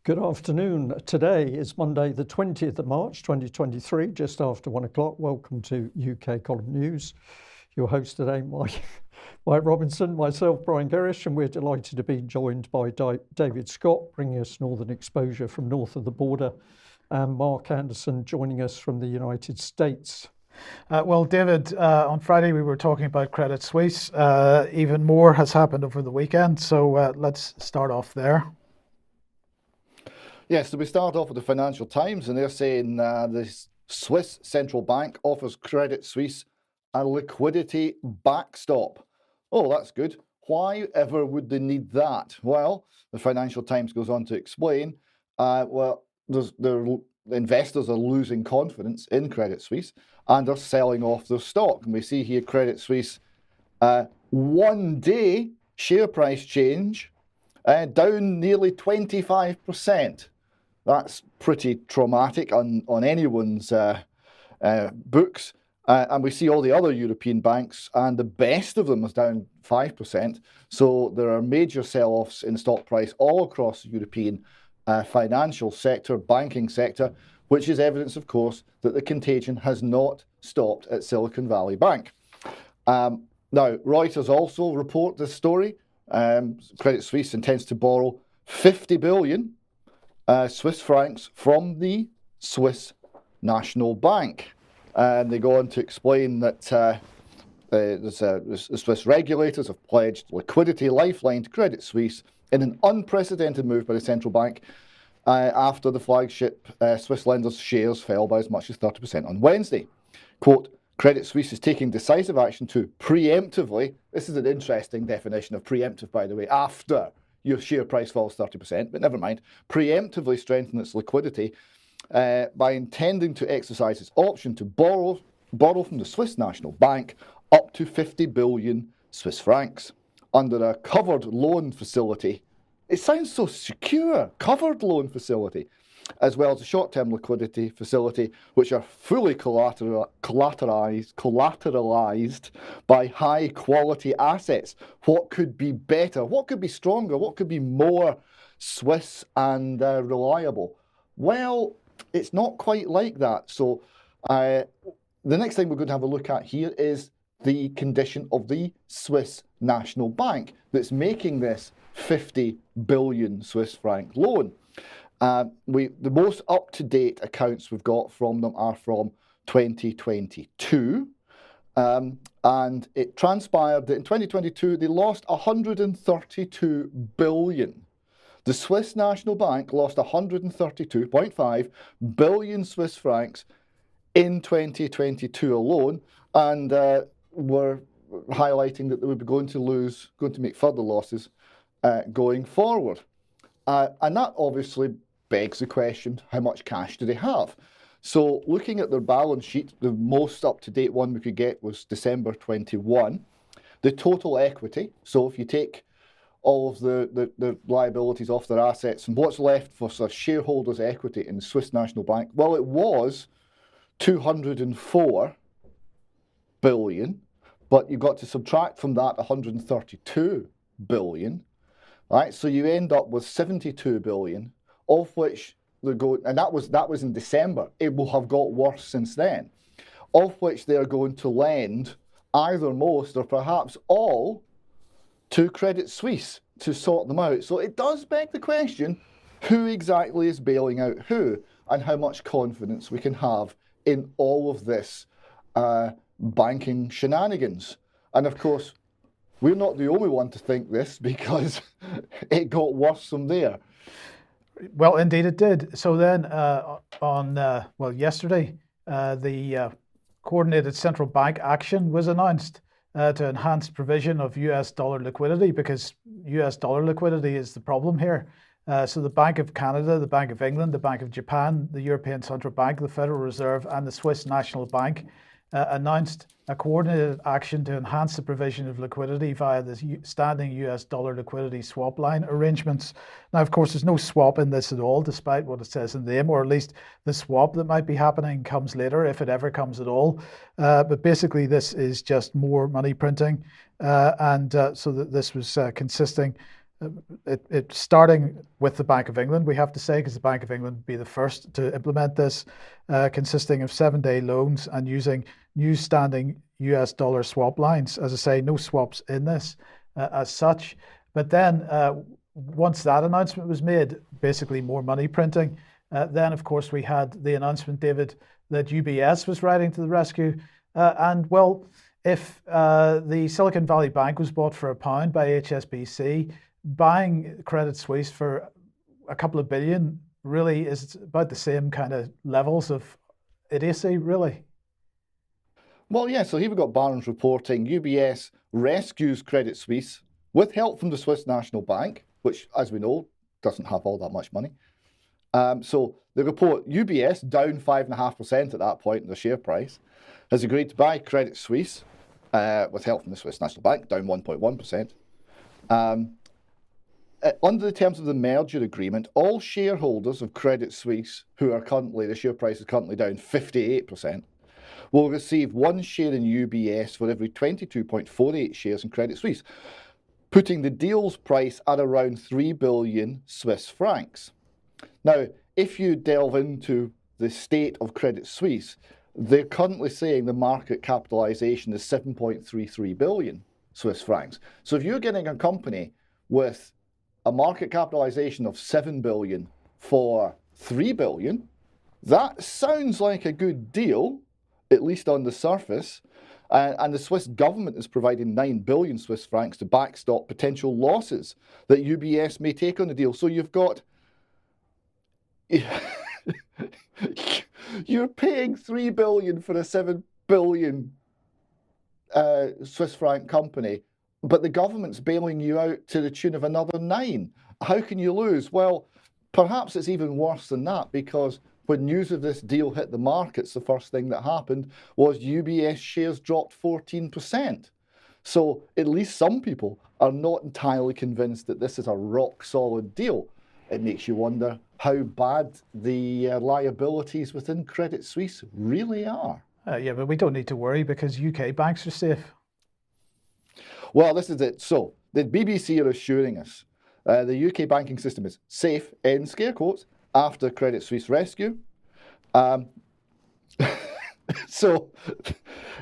Good afternoon. Today is Monday, the 20th of March, 2023, just after 1 o'clock. Welcome to UK Column News. Your host today, Mike Robinson, myself, Brian Gerrish, and we're delighted to be joined by David Scott, bringing us Northern exposure from north of the border, and Mark Anderson joining us from the United States. Well, David, on Friday we were talking about Credit Suisse. Even more has happened over the weekend, so let's start off there. Yes, so we start off with the Financial Times, and they're saying the Swiss central bank offers Credit Suisse a liquidity backstop. Oh, that's good. Why ever would they need that? Well, the Financial Times goes on to explain, the investors are losing confidence in Credit Suisse and are selling off their stock. And we see here Credit Suisse, 1 day share price change, down nearly 25%. That's pretty traumatic on anyone's books. And we see all the other European banks, and the best of them is down 5%. So there are major sell-offs in stock price all across the European financial sector, banking sector, which is evidence, of course, that the contagion has not stopped at Silicon Valley Bank. Now, Reuters also report this story. Credit Suisse intends to borrow 50 billion Swiss francs from the Swiss National Bank. And they go on to explain that the Swiss regulators have pledged liquidity lifeline to Credit Suisse in an unprecedented move by the central bank after the flagship Swiss lender's shares fell by as much as 30% on Wednesday. Quote, Credit Suisse is taking decisive action to preemptively, this is an interesting definition of preemptive, by the way, after your share price falls 30%, but never mind, preemptively strengthen its liquidity by intending to exercise its option to borrow from the Swiss National Bank up to 50 billion Swiss francs under a covered loan facility. It sounds so secure, covered loan facility, as well as a short-term liquidity facility, which are fully collateralized by high-quality assets. What could be better? What could be stronger? What could be more Swiss and reliable? Well, it's not quite like that. So the next thing we're going to have a look at here is the condition of the Swiss National Bank that's making this 50 billion Swiss franc loan. The most up-to-date accounts we've got from them are from 2022. And it transpired that in 2022, they lost 132 billion. The Swiss National Bank lost 132.5 billion Swiss francs in 2022 alone, and were highlighting that they would be going to make further losses going forward. And that obviously begs the question, how much cash do they have? So looking at their balance sheet, the most up-to-date one we could get was December 21. The total equity, so if you take all of the liabilities off their assets and what's left for sort of shareholders' equity in the Swiss National Bank, well, it was 204 billion, but you've got to subtract from that 132 billion. Right, so you end up with 72 billion, of which they're going, and that was in December. It will have got worse since then, of which they are going to lend either most or perhaps all to Credit Suisse to sort them out. So it does beg the question, who exactly is bailing out who, and how much confidence we can have in all of this banking shenanigans. And of course, we're not the only one to think this, because it got worse from there. Well, indeed it did. So then yesterday, the coordinated central bank action was announced to enhance provision of US dollar liquidity, because US dollar liquidity is the problem here. So the Bank of Canada, the Bank of England, the Bank of Japan, the European Central Bank, the Federal Reserve, and the Swiss National Bank announced a coordinated action to enhance the provision of liquidity via the standing US dollar liquidity swap line arrangements. Now, of course, there's no swap in this at all, despite what it says in the name, or at least the swap that might be happening comes later, if it ever comes at all. But basically, this is just more money printing. So that this was consisting It starting with the Bank of England, we have to say, because the Bank of England would be the first to implement this, consisting of 7-day loans and using new standing US dollar swap lines. As I say, no swaps in this as such. But then once that announcement was made, basically more money printing, then of course we had the announcement, David, that UBS was riding to the rescue. And well, if the Silicon Valley Bank was bought for £1 by HSBC, buying Credit Suisse for a couple of billion really is about the same kind of levels of idiocy, really. Well, yeah, so here we've got Barron's reporting UBS rescues Credit Suisse with help from the Swiss National Bank, which, as we know, doesn't have all that much money. So the report, UBS, down 5.5% at that point in the share price, has agreed to buy Credit Suisse with help from the Swiss National Bank, down 1.1%. Under the terms of the merger agreement, all shareholders of Credit Suisse, who are currently, the share price is currently down 58%, will receive 1 share in UBS for every 22.48 shares in Credit Suisse, putting the deal's price at around 3 billion Swiss francs. Now, if you delve into the state of Credit Suisse, they're currently saying the market capitalization is 7.33 billion Swiss francs. So if you're getting a company with a market capitalization of 7 billion for 3 billion, that sounds like a good deal, at least on the surface. And the Swiss government is providing 9 billion Swiss francs to backstop potential losses that UBS may take on the deal. So you've got, you're paying 3 billion for a 7 billion Swiss franc company, but the government's bailing you out to the tune of another 9. How can you lose? Well, perhaps it's even worse than that, because when news of this deal hit the markets, the first thing that happened was UBS shares dropped 14%. So at least some people are not entirely convinced that this is a rock solid deal. It makes you wonder how bad the liabilities within Credit Suisse really are. Yeah, but we don't need to worry because UK banks are safe. Well, this is it. So the BBC are assuring us the UK banking system is safe, in scare quotes, after Credit Suisse rescue. So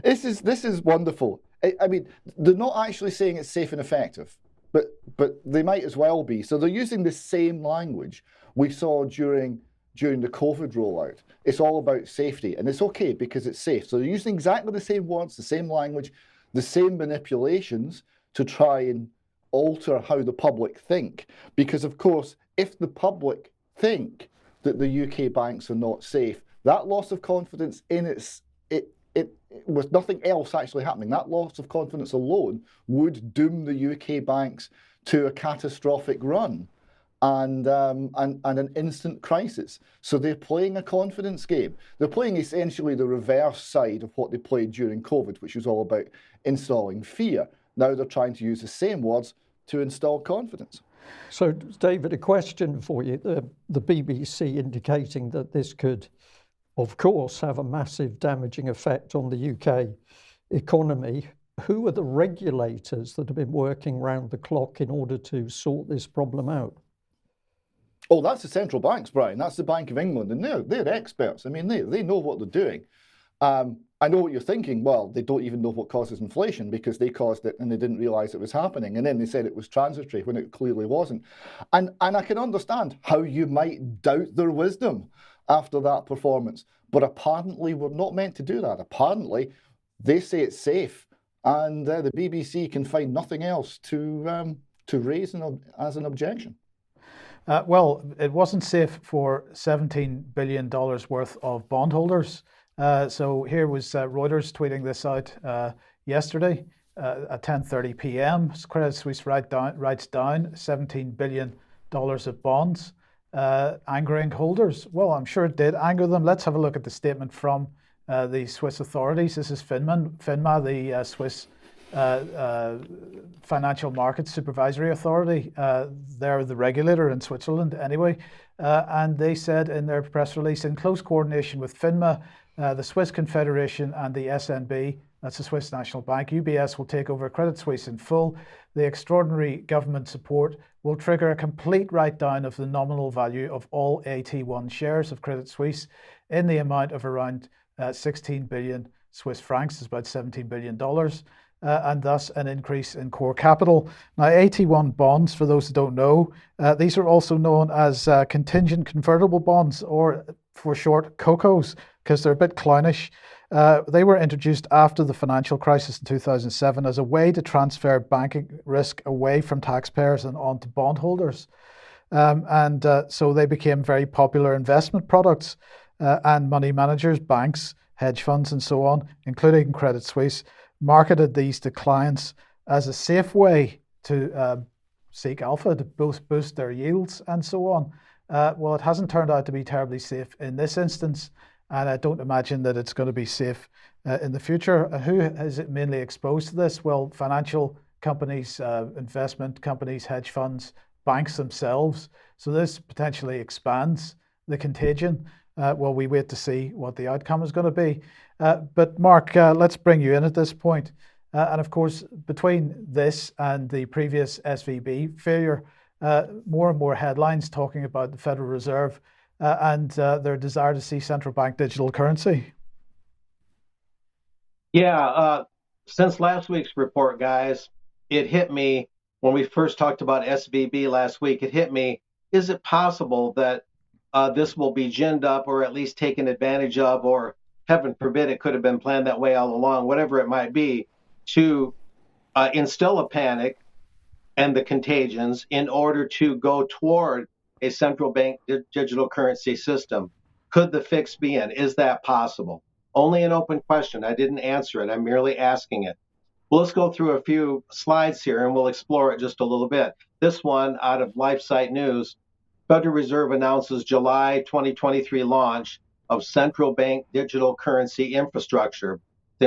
this is wonderful. I mean, they're not actually saying it's safe and effective, but they might as well be. So they're using the same language we saw during the COVID rollout. It's all about safety, and it's okay because it's safe. So they're using exactly the same words, the same language, the same manipulations to try and alter how the public think. Because of course, if the public think that the UK banks are not safe, that loss of confidence in it with nothing else actually happening, that loss of confidence alone would doom the UK banks to a catastrophic run and an instant crisis. So they're playing a confidence game. They're playing essentially the reverse side of what they played during COVID, which was all about installing fear. Now they're trying to use the same words to install confidence. So, David, a question for you. The BBC indicating that this could, of course, have a massive damaging effect on the UK economy. Who are the regulators that have been working round the clock in order to sort this problem out? Oh, that's the central banks, Brian. That's the Bank of England, and they're experts. I mean, they know what they're doing. I know what you're thinking. Well, they don't even know what causes inflation because they caused it and they didn't realize it was happening. And then they said it was transitory when it clearly wasn't. And I can understand how you might doubt their wisdom after that performance. But apparently we're not meant to do that. Apparently they say it's safe, and the BBC can find nothing else to raise as an objection. Well, it wasn't safe for $17 billion worth of bondholders. So here was Reuters tweeting this out yesterday at 10:30 p.m. Credit Suisse writes down $17 billion of bonds, angering holders. Well, I'm sure it did anger them. Let's have a look at the statement from the Swiss authorities. This is FINMA, the Swiss Financial Markets Supervisory Authority. They're the regulator in Switzerland anyway. And they said in their press release, in close coordination with FINMA, the Swiss Confederation and the SNB, That's the Swiss National Bank. UBS will take over Credit Suisse in full. The extraordinary government support will trigger a complete write-down of the nominal value of all AT1 shares of Credit Suisse in the amount of around 16 billion Swiss francs, is about $17 billion, and thus an increase in core capital. Now, AT1 bonds, for those who don't know, these are also known as contingent convertible bonds, or for short, COCOs, because they're a bit clownish. They were introduced after the financial crisis in 2007 as a way to transfer banking risk away from taxpayers and onto bondholders. So they became very popular investment products, and money managers, banks, hedge funds, and so on, including Credit Suisse, marketed these to clients as a safe way to seek alpha, to boost their yields, and so on. Well, it hasn't turned out to be terribly safe in this instance, and I don't imagine that it's going to be safe in the future. Who is it mainly exposed to this? Well, financial companies, investment companies, hedge funds, banks themselves. So this potentially expands the contagion. Well, we wait to see what the outcome is going to be. But Mark, let's bring you in at this point. And of course, between this and the previous SVB failure, more and more headlines talking about the Federal Reserve and their desire to see central bank digital currency. Yeah, since last week's report, guys, it hit me when we first talked about SVB last week. It hit me, is it possible that this will be ginned up or at least taken advantage of, or heaven forbid it could have been planned that way all along, whatever it might be, to instill a panic and the contagions in order to go toward a central bank digital currency system? Could the fix be in? Is that possible? Only an open question. I didn't answer it. I'm merely asking it. Well, let's go through a few slides here and we'll explore it just a little bit. This one out of LifeSite News. Federal Reserve announces July 2023 launch of central bank digital currency infrastructure.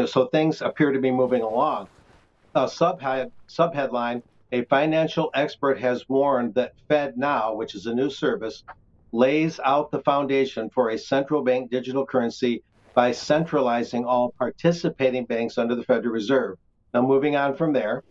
So things appear to be moving along. Subheadline, a financial expert has warned that FedNow, which is a new service, lays out the foundation for a central bank digital currency by centralizing all participating banks under the Federal Reserve. Now, moving on from there,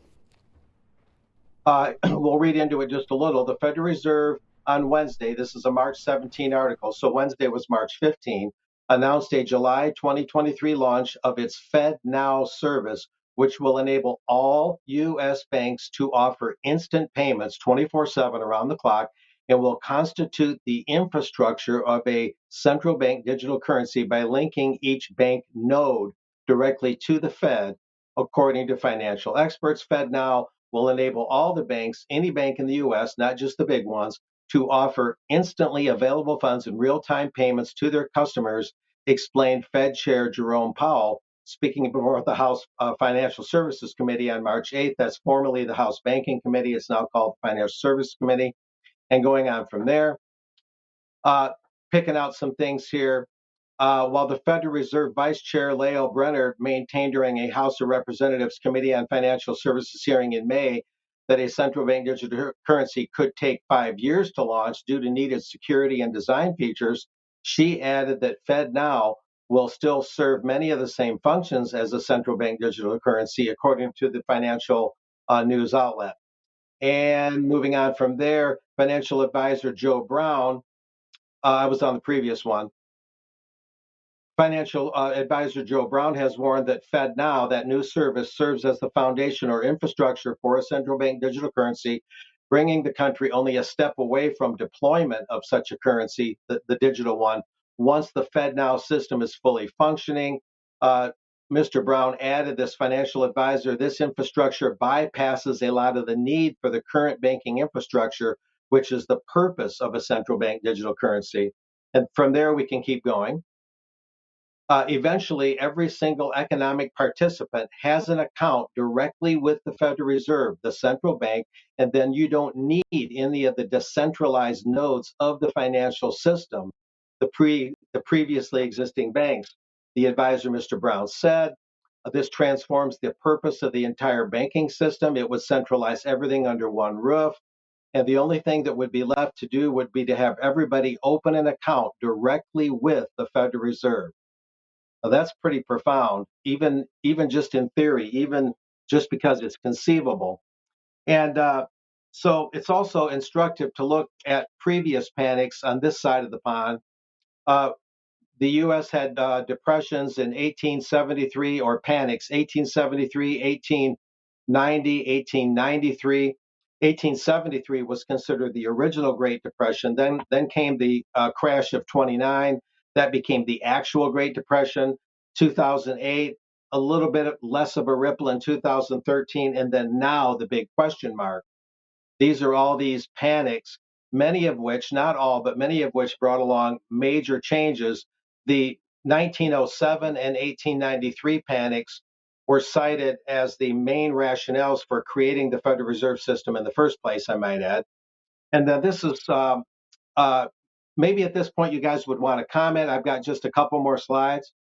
we'll read into it just a little. The Federal Reserve on Wednesday, this is a March 17 article, so Wednesday was March 15, announced a July 2023 launch of its FedNow service, which will enable all U.S. banks to offer instant payments 24/7 around the clock and will constitute the infrastructure of a central bank digital currency by linking each bank node directly to the Fed. According to financial experts, FedNow will enable all the banks, any bank in the U.S., not just the big ones, to offer instantly available funds and real-time payments to their customers, explained Fed Chair Jerome Powell, speaking before the House Financial Services Committee on March 8th. That's formerly the House Banking Committee. It's now called the Financial Services Committee. And going on from there, picking out some things here. While the Federal Reserve Vice Chair Lael Brainard maintained during a House of Representatives Committee on Financial Services hearing in May that a central bank digital currency could take 5 years to launch due to needed security and design features, she added that FedNow will still serve many of the same functions as a central bank digital currency, according to the financial news outlet. And moving on from there, financial advisor Joe Brown, I was on the previous one. Financial advisor Joe Brown has warned that FedNow, that new service, serves as the foundation or infrastructure for a central bank digital currency, bringing the country only a step away from deployment of such a currency, the digital one, once the FedNow system is fully functioning. Mr. Brown added, this financial advisor, this infrastructure bypasses a lot of the need for the current banking infrastructure, which is the purpose of a central bank digital currency. And from there, we can keep going. Eventually, every single economic participant has an account directly with the Federal Reserve, the central bank, and then you don't need any of the decentralized nodes of the financial system, the previously existing banks. The advisor, Mr. Brown, said, this transforms the purpose of the entire banking system. It would centralize everything under one roof. And the only thing that would be left to do would be to have everybody open an account directly with the Federal Reserve. Now, that's pretty profound, even just in theory, even just because it's conceivable. And so it's also instructive to look at previous panics on this side of the pond. Uh, the U.S. had depressions in 1873, or panics, 1873, 1890, 1893. 1873 was considered the original Great Depression. Then came the crash of 29. That became the actual Great Depression. 2008, a little bit less of a ripple in 2013, and then now the big question mark. These are all these panics, many of which, not all, but many of which brought along major changes. The 1907 and 1893 panics were cited as the main rationales for creating the Federal Reserve System in the first place, I might add. And then this is uh, maybe at this point you guys would want to comment. I've got just a couple more slides.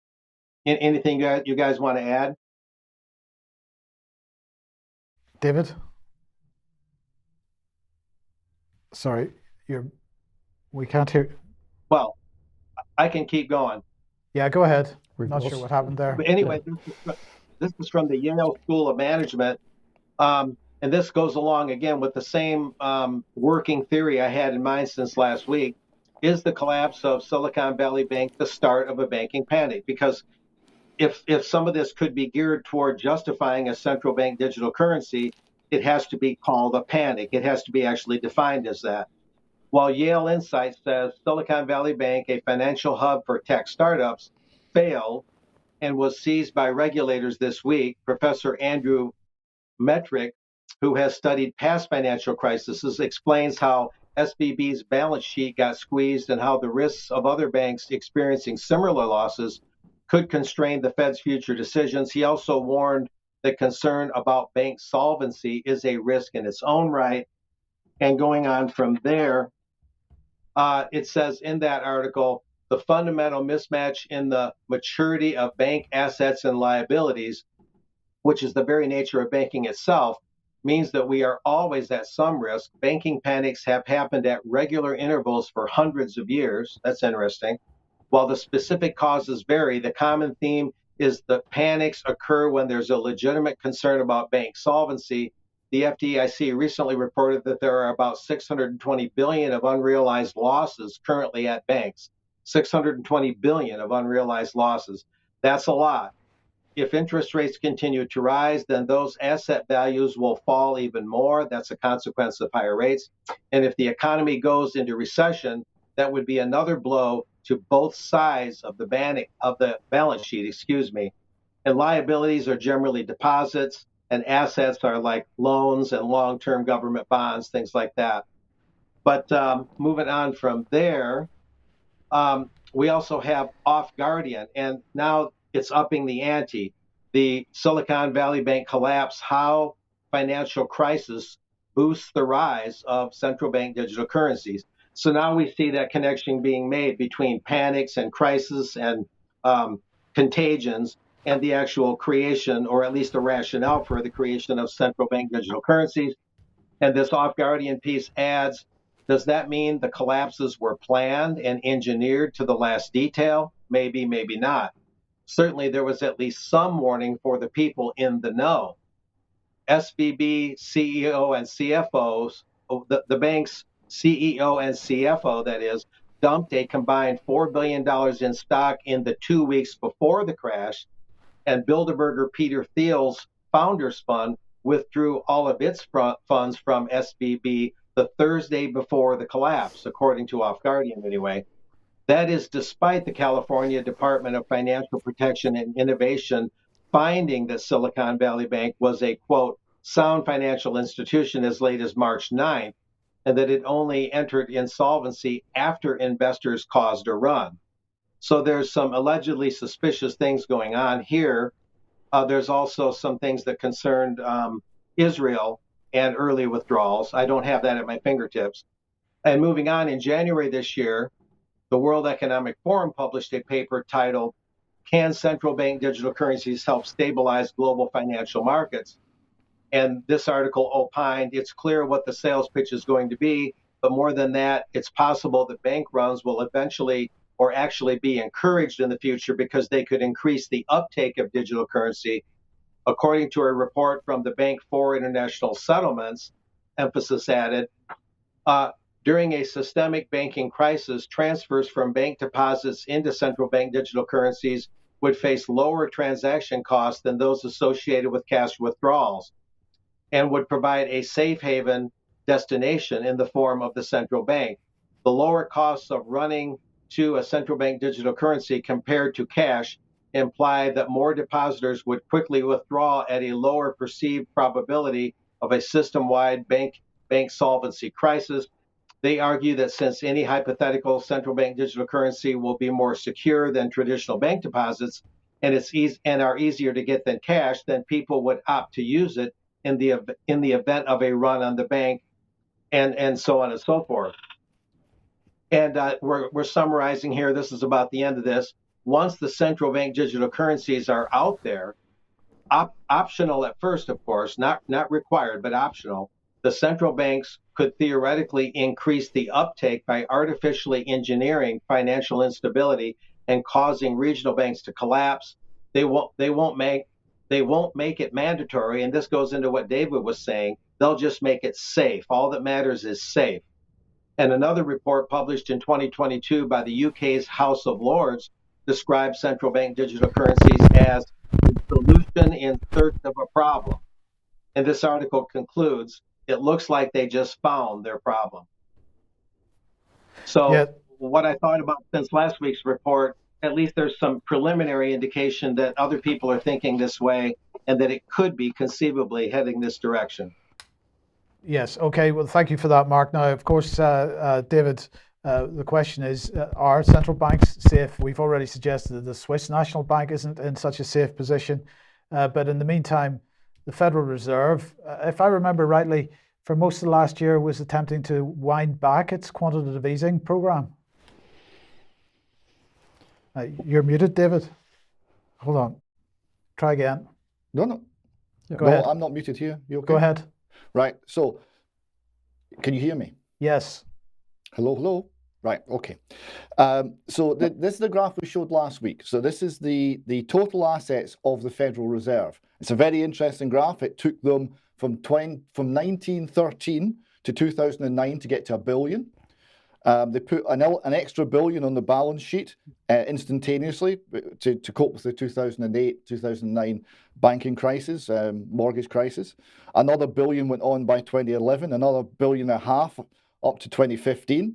Anything you guys want to add? David? Sorry, we can't hear. Well, I can keep going. Yeah, go ahead. We've Not sure lost- what happened there. But anyway, this is from the Yale School of Management. And this goes along again with the same working theory I had in mind since last week. Is the collapse of Silicon Valley Bank the start of a banking panic? Because if some of this could be geared toward justifying a central bank digital currency, it has to be called a panic. It has to be actually defined as that. While Yale Insight says Silicon Valley Bank, a financial hub for tech startups, failed and was seized by regulators this week, Professor Andrew Metrick, who has studied past financial crises, explains how SVB's balance sheet got squeezed and how the risks of other banks experiencing similar losses could constrain the Fed's future decisions. He also warned that concern about bank solvency is a risk in its own right. And going on from there, it says in that article, the fundamental mismatch in the maturity of bank assets and liabilities, which is the very nature of banking itself, means that we are always at some risk. Banking panics have happened at regular intervals for hundreds of years. That's interesting. While the specific causes vary, the common theme is that panics occur when there's a legitimate concern about bank solvency. The FDIC recently reported that there are about 620 billion of unrealized losses currently at banks. 620 billion of unrealized losses. That's a lot. If interest rates continue to rise, then those asset values will fall even more. That's a consequence of higher rates. And if the economy goes into recession, that would be another blow to both sides of the balance sheet, And liabilities are generally deposits, and assets are like loans and long-term government bonds, things like that. But moving on from there, we also have Off Guardian, and now it's upping the ante. The Silicon Valley Bank collapse, how financial crisis boosts the rise of central bank digital currencies. So now we see that connection being made between panics and crisis and contagions and the actual creation, or at least the rationale for the creation of central bank digital currencies. And this Off Guardian piece adds, does that mean the collapses were planned and engineered to the last detail? Maybe, maybe not. Certainly, there was at least some warning for the people in the know. SVB CEO and CFOs, the bank's CEO and CFO, that is, dumped a combined $4 billion in stock in the 2 weeks before the crash, and Bilderberger Peter Thiel's Founders Fund withdrew all of its funds from SVB the Thursday before the collapse, according to Off Guardian anyway. That is despite the California Department of Financial Protection and Innovation finding that Silicon Valley Bank was a, quote, sound financial institution as late as March 9th, and that it only entered insolvency after investors caused a run. So there's some allegedly suspicious things going on here. There's also some things that concerned Israel and early withdrawals. I don't have that at my fingertips. And moving on, in January this year, the World Economic Forum published a paper titled, Can Central Bank Digital Currencies Help Stabilize Global Financial Markets? And this article opined, it's clear what the sales pitch is going to be, but more than that, it's possible that bank runs will eventually or actually be encouraged in the future because they could increase the uptake of digital currency. According to a report from the Bank for International Settlements, emphasis added, during a systemic banking crisis, transfers from bank deposits into central bank digital currencies would face lower transaction costs than those associated with cash withdrawals and would provide a safe haven destination in the form of the central bank. The lower costs of running to a central bank digital currency compared to cash imply that more depositors would quickly withdraw at a lower perceived probability of a system-wide bank solvency crisis. They argue that since any hypothetical central bank digital currency will be more secure than traditional bank deposits and are easier to get than cash, then people would opt to use it in the event of a run on the bank, and so on and so forth. And we're summarizing here. This is about the end of this. Once the central bank digital currencies are out there, optional at first, of course, not required, but optional, the central banks could theoretically increase the uptake by artificially engineering financial instability and causing regional banks to collapse. They won't make it mandatory, and this goes into what David was saying. They'll just make it safe. All that matters is safe. And another report published in 2022 by the UK's House of Lords describes central bank digital currencies as a solution in search of a problem. And this article concludes, it looks like they just found their problem. So what I thought about since last week's report, at least there's some preliminary indication that other people are thinking this way and that it could be conceivably heading this direction. Yes. Okay. Well, thank you for that, Mark. Now, of course, David, the question is, are central banks safe? We've already suggested that the Swiss National Bank isn't in such a safe position. But in the meantime, the Federal Reserve, if I remember rightly, for most of the last year was attempting to wind back its quantitative easing program. You're muted, David. Hold on. Try again. No. Go ahead. I'm not muted here. You okay? Go ahead. Right. So, can you hear me? Yes. Hello. Right. Okay. So this is the graph we showed last week. So this is the total assets of the Federal Reserve. It's a very interesting graph. It took them from 1913 to 2009 to get to $1 billion. They put an extra $1 billion on the balance sheet instantaneously to cope with the 2008, 2009 banking crisis, mortgage crisis. Another $1 billion went on by 2011, another $1.5 billion up to 2015.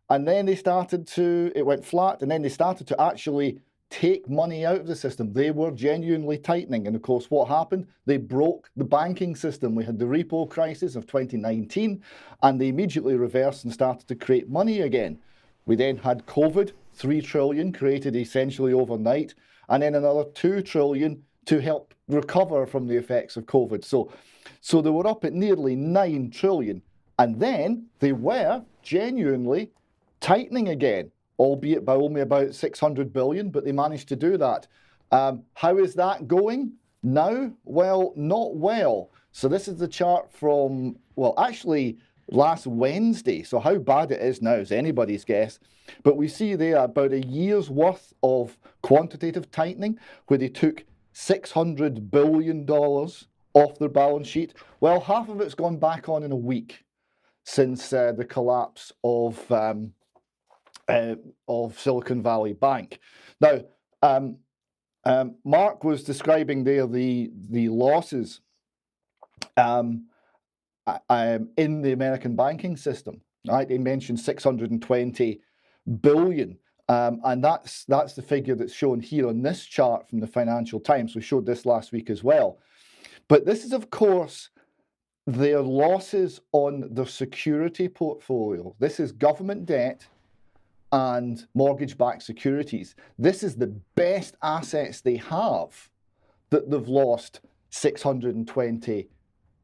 And then it went flat, and then they started to actually take money out of the system. They were genuinely tightening. And of course, what happened? They broke the banking system. We had the repo crisis of 2019, and they immediately reversed and started to create money again. We then had COVID, 3 trillion created essentially overnight, and then another 2 trillion to help recover from the effects of COVID. So they were up at nearly 9 trillion. And then they were genuinely tightening again, albeit by only about 600 billion, but they managed to do that. How is that going now? Well, not well. So this is the chart from, actually last Wednesday. So how bad it is now is anybody's guess. But we see there about a year's worth of quantitative tightening where they took $600 billion off their balance sheet. Well, half of it's gone back on in a week since the collapse of Silicon Valley Bank. Now, Mark was describing there the losses in the American banking system. Right, he mentioned 620 billion, and that's the figure that's shown here on this chart from the Financial Times. We showed this last week as well. But this is, of course, their losses on their security portfolio. This is government debt and mortgage-backed securities. This is the best assets they have that they've lost $620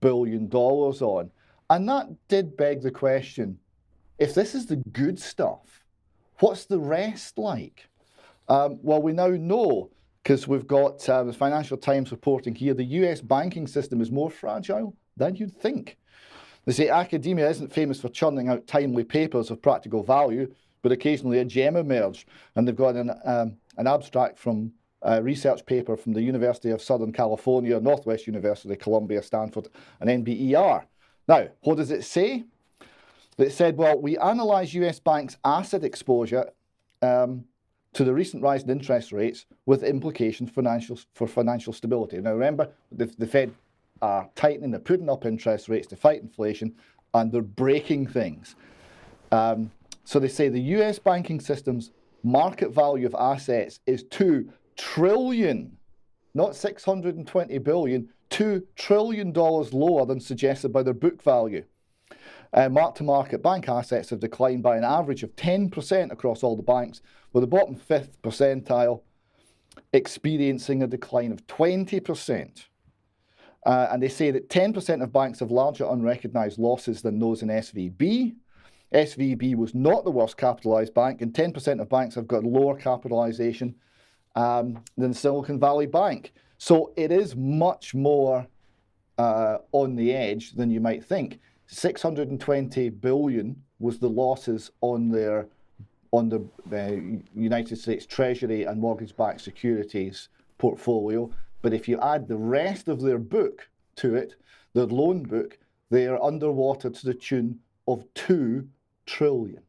billion on. And that did beg the question, if this is the good stuff, what's the rest like? Well, we now know, because we've got the Financial Times reporting here, the US banking system is more fragile than you'd think. They say academia isn't famous for churning out timely papers of practical value. but occasionally a gem emerged. And they've got an abstract from a research paper from the University of Southern California, Northwest University, Columbia, Stanford, and NBER. Now, what does it say? It said, well, we analysed US banks' asset exposure to the recent rise in interest rates with implications for financial stability. Now, remember, the Fed are tightening, they're putting up interest rates to fight inflation, and they're breaking things. So they say the US banking system's market value of assets is $2 trillion, not 620 billion, $2 trillion lower than suggested by their book value. Mark-to-market bank assets have declined by an average of 10% across all the banks, with the bottom fifth percentile experiencing a decline of 20%. And they say that 10% of banks have larger unrecognised losses than those in SVB. SVB was not the worst capitalised bank, and 10% of banks have got lower capitalisation than Silicon Valley Bank. So it is much more on the edge than you might think. 620 billion was the losses on the United States Treasury and mortgage-backed securities portfolio. But if you add the rest of their book to it, their loan book, they are underwater to the tune of $2 trillion.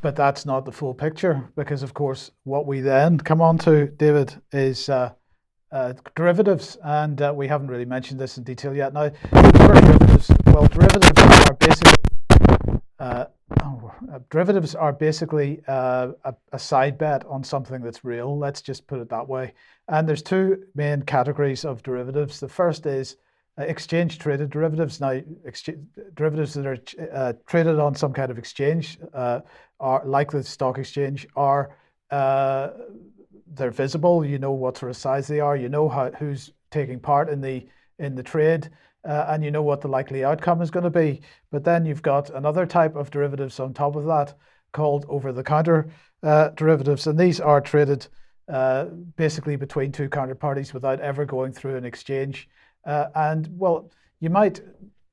But that's not the full picture, because of course what we then come on to, David, is derivatives, and we haven't really mentioned this in detail yet. Now, derivatives are basically a side bet on something that's real. Let's just put it that way. And there's two main categories of derivatives. The first is exchange-traded derivatives. Now, derivatives that are traded on some kind of exchange, are like the stock exchange, are they're visible. You know what sort of size they are. You know who's taking part in the trade, and you know what the likely outcome is going to be. But then you've got another type of derivatives on top of that called over-the-counter derivatives, and these are traded basically between two counterparties without ever going through an exchange. And well, you might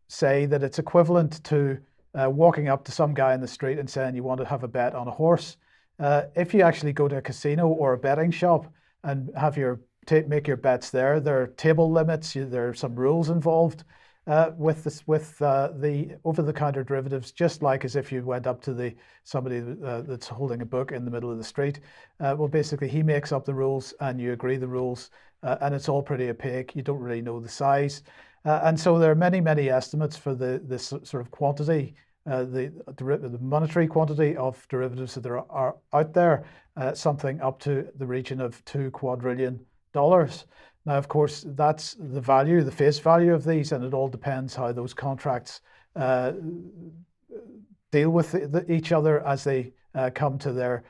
say that it's equivalent to walking up to some guy in the street and saying you want to have a bet on a horse. If you actually go to a casino or a betting shop and have make your bets there are table limits. There are some rules involved with the over-the-counter derivatives, just like as if you went up to somebody that's holding a book in the middle of the street. Well, basically, he makes up the rules and you agree the rules, and it's all pretty opaque. You don't really know the size, and so there are many estimates for this sort of quantity. The monetary quantity of derivatives that there are out there, something up to the region of $2 quadrillion. Now, of course, that's the value, the face value of these, and it all depends how those contracts deal with each other as they come to their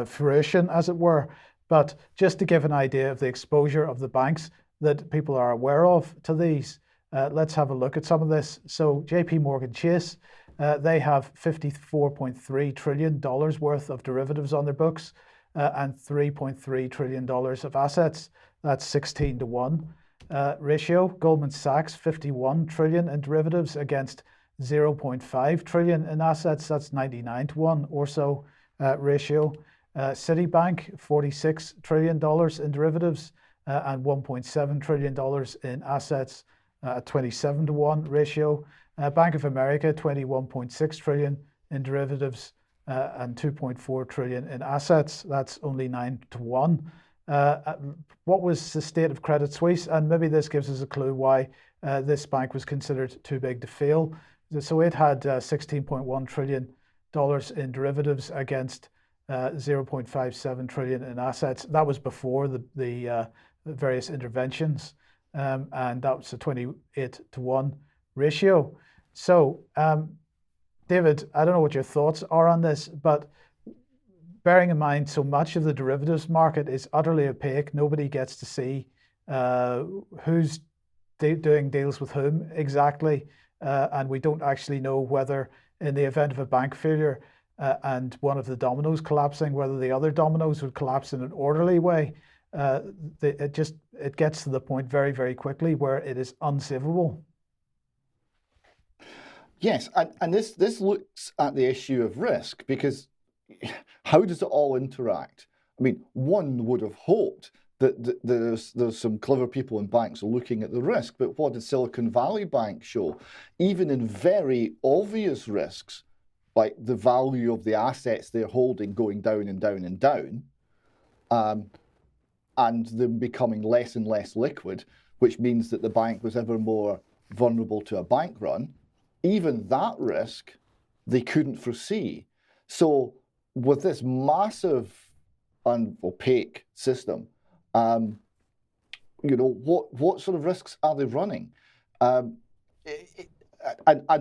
fruition, as it were. But just to give an idea of the exposure of the banks that people are aware of to these, let's have a look at some of this. So JP Morgan Chase, they have $54.3 trillion worth of derivatives on their books and $3.3 trillion of assets. That's 16 to 1 ratio. Goldman Sachs, 51 trillion in derivatives against 0.5 trillion in assets. That's 99 to 1 or so ratio. Citibank, $46 trillion in derivatives and $1.7 trillion in assets, 27 to 1 ratio. Bank of America, 21.6 trillion in derivatives and 2.4 trillion in assets. That's only 9 to 1. What was the state of Credit Suisse? And maybe this gives us a clue why this bank was considered too big to fail. So it had $16.1 trillion in derivatives against 0.57 trillion in assets. That was before the various interventions, and that was a 28 to 1 ratio. So, David, I don't know what your thoughts are on this, but bearing in mind so much of the derivatives market is utterly opaque, nobody gets to see who's doing deals with whom exactly, and we don't actually know whether in the event of a bank failure and one of the dominoes collapsing, whether the other dominoes would collapse in an orderly way. It gets to the point very, very quickly where it is unsavable. Yes, and this looks at the issue of risk, because how does it all interact? I mean, one would have hoped that there's some clever people in banks looking at the risk, but what did Silicon Valley Bank show? Even in very obvious risks, like the value of the assets they're holding going down and down and down, and them becoming less and less liquid, which means that the bank was ever more vulnerable to a bank run, even that risk they couldn't foresee. So with this massive and opaque system, what sort of risks are they running? And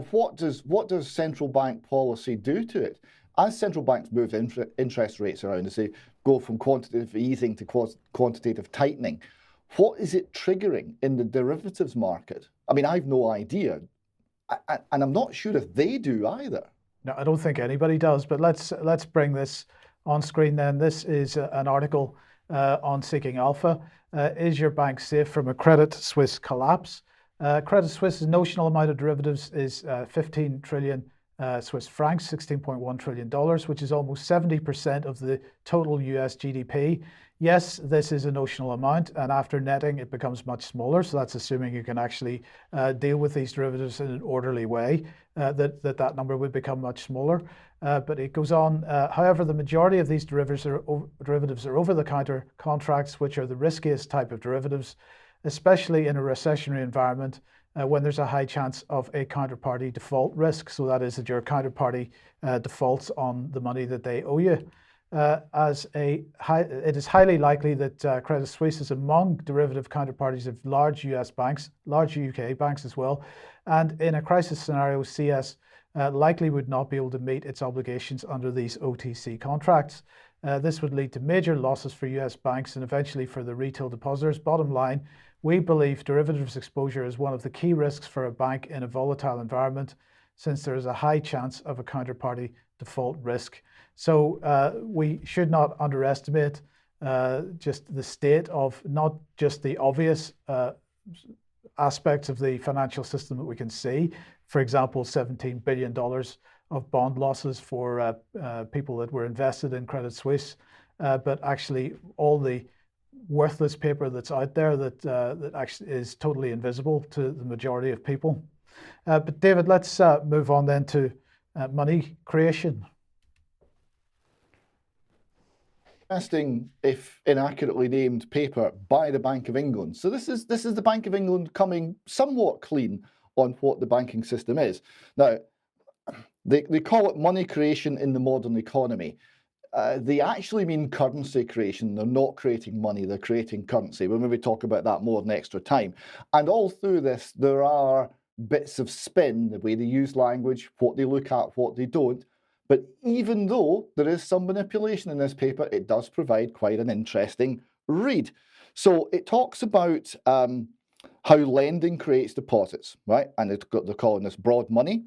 what does central bank policy do to it? As central banks move interest rates around, as they go from quantitative easing to quantitative tightening, what is it triggering in the derivatives market? I mean, I've no idea, and I'm not sure if they do either. No, I don't think anybody does, but let's bring this on screen then. This is an article on Seeking Alpha. Is your bank safe from a Credit Suisse collapse? Credit Suisse's notional amount of derivatives is 15 trillion Swiss francs, $16.1 trillion, which is almost 70% of the total US GDP. Yes, this is a notional amount, and after netting, it becomes much smaller. So that's assuming you can actually deal with these derivatives in an orderly way, that number would become much smaller. But it goes on. However, the majority of these derivatives are over-the-counter contracts, which are the riskiest type of derivatives, especially in a recessionary environment when there's a high chance of a counterparty default risk. So that is that your counterparty defaults on the money that they owe you. It is highly likely that Credit Suisse is among derivative counterparties of large US banks, large UK banks as well. And in a crisis scenario, CS likely would not be able to meet its obligations under these OTC contracts. This would lead to major losses for US banks and eventually for the retail depositors. Bottom line, we believe derivatives exposure is one of the key risks for a bank in a volatile environment, since there is a high chance of a counterparty default risk. So we should not underestimate just the state of not just the obvious aspects of the financial system that we can see. For example, $17 billion of bond losses for people that were invested in Credit Suisse, but actually all the worthless paper that's out there that actually is totally invisible to the majority of people. But David, let's move on then to money creation. Interesting, if inaccurately named, paper by the Bank of England. So this is the Bank of England coming somewhat clean on what the banking system is. Now, they call it money creation in the modern economy. They actually mean currency creation. They're not creating money, they're creating currency. We'll maybe talk about that more in extra time. And all through this, there are bits of spin, the way they use language, what they look at, what they don't. But even though there is some manipulation in this paper, it does provide quite an interesting read. So it talks about how lending creates deposits, right? And they're calling this broad money.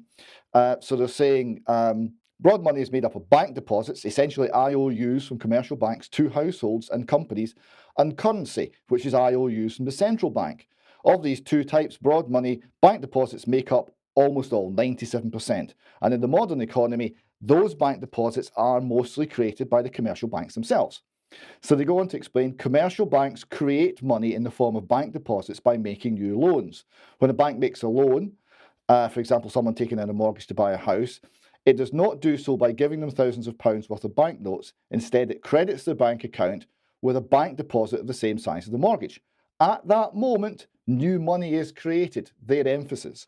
So they're saying broad money is made up of bank deposits, essentially IOUs from commercial banks to households and companies, and currency, which is IOUs from the central bank. Of these two types, broad money, bank deposits make up almost all, 97%. And in the modern economy, those bank deposits are mostly created by the commercial banks themselves. So they go on to explain, commercial banks create money in the form of bank deposits by making new loans. When a bank makes a loan, for example, someone taking out a mortgage to buy a house, it does not do so by giving them thousands of pounds worth of banknotes. Instead, it credits their bank account with a bank deposit of the same size as the mortgage. At that moment, new money is created, their emphasis.